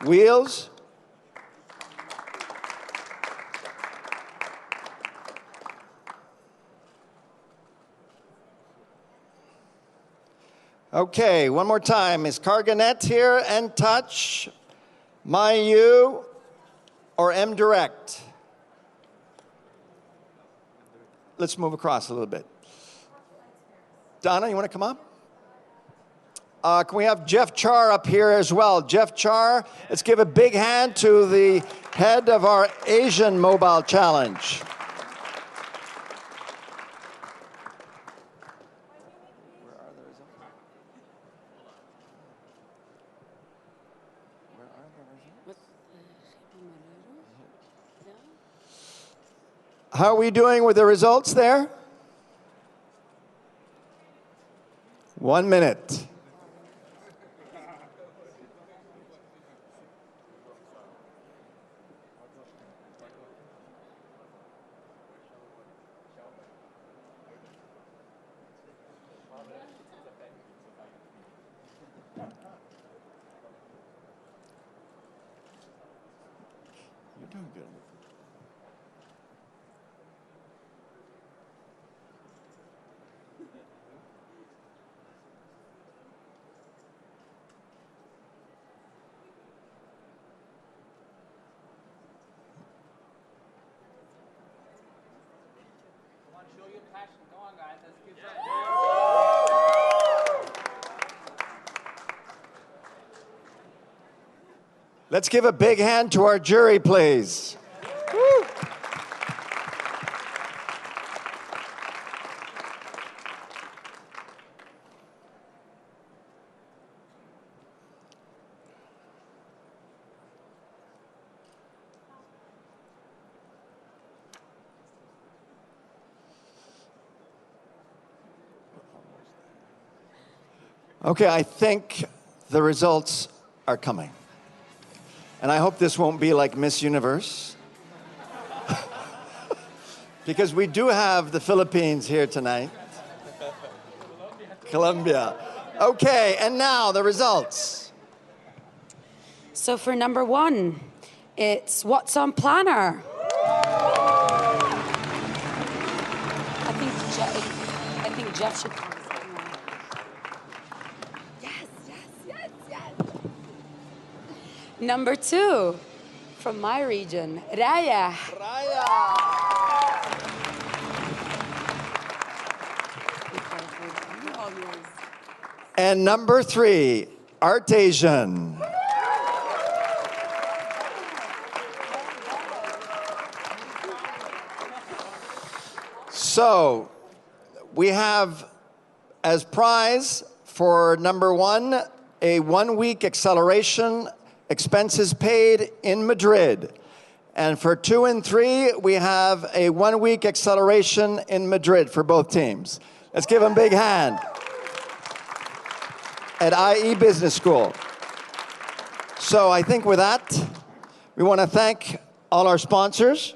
Speaker 3: Wheels. Okay, one more time. Is Carganet here? N-Touch, MyU, or M-Direct? Let's move across a little bit. Donna, you want to come up? Can we have Jeff Char up here as well? Jeff Char, let's give a big hand to the head of our Asian Mobile Challenge. How are we doing with the results there? 1 minute. You're doing good. Let's give a big hand to our jury, please. Woo. Okay, I think the results are coming. And I hope this won't be like Miss Universe. Because we do have the Philippines here tonight. Colombia. Okay, and now the results.
Speaker 2: So for number 1, it's What's on Planner. I think Jeff should. Number 2, from my region, Reina.
Speaker 3: And number 3, Artesian. So, we have as prize for number 1, a 1-week acceleration, expenses paid in Madrid. And for 2 and 3, we have a 1-week acceleration in Madrid for both teams. Let's give them a big hand. At IE Business School. So I think with that, we want to thank all our sponsors.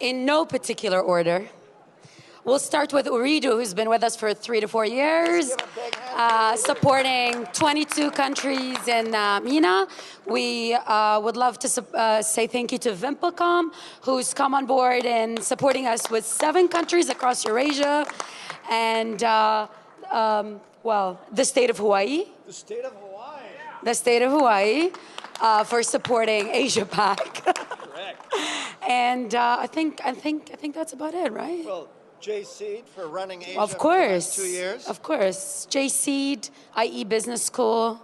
Speaker 2: In no particular order. We'll start with Uridu, who's been with us for 3 to 4 years, supporting 22 countries in MENA. We would love to say thank you to Vimpelcom, who's come on board and supporting us with 7 countries across Eurasia. And well, the state of Hawaii.
Speaker 3: The state of Hawaii.
Speaker 2: The state of Hawaii for supporting Asia Pac.
Speaker 3: Correct.
Speaker 2: And I think that's about it, right?
Speaker 3: Well, J Seed for running Asia
Speaker 2: of course,
Speaker 3: for the last 2 years.
Speaker 2: Of course. J Seed, IE Business School,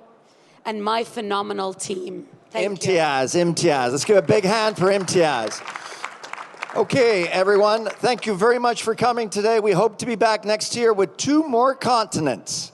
Speaker 2: and my phenomenal team. Thank you.
Speaker 3: Imtiaz. Let's give a big hand for Imtiaz. Okay, everyone, thank you very much for coming today. We hope to be back next year with 2 more continents.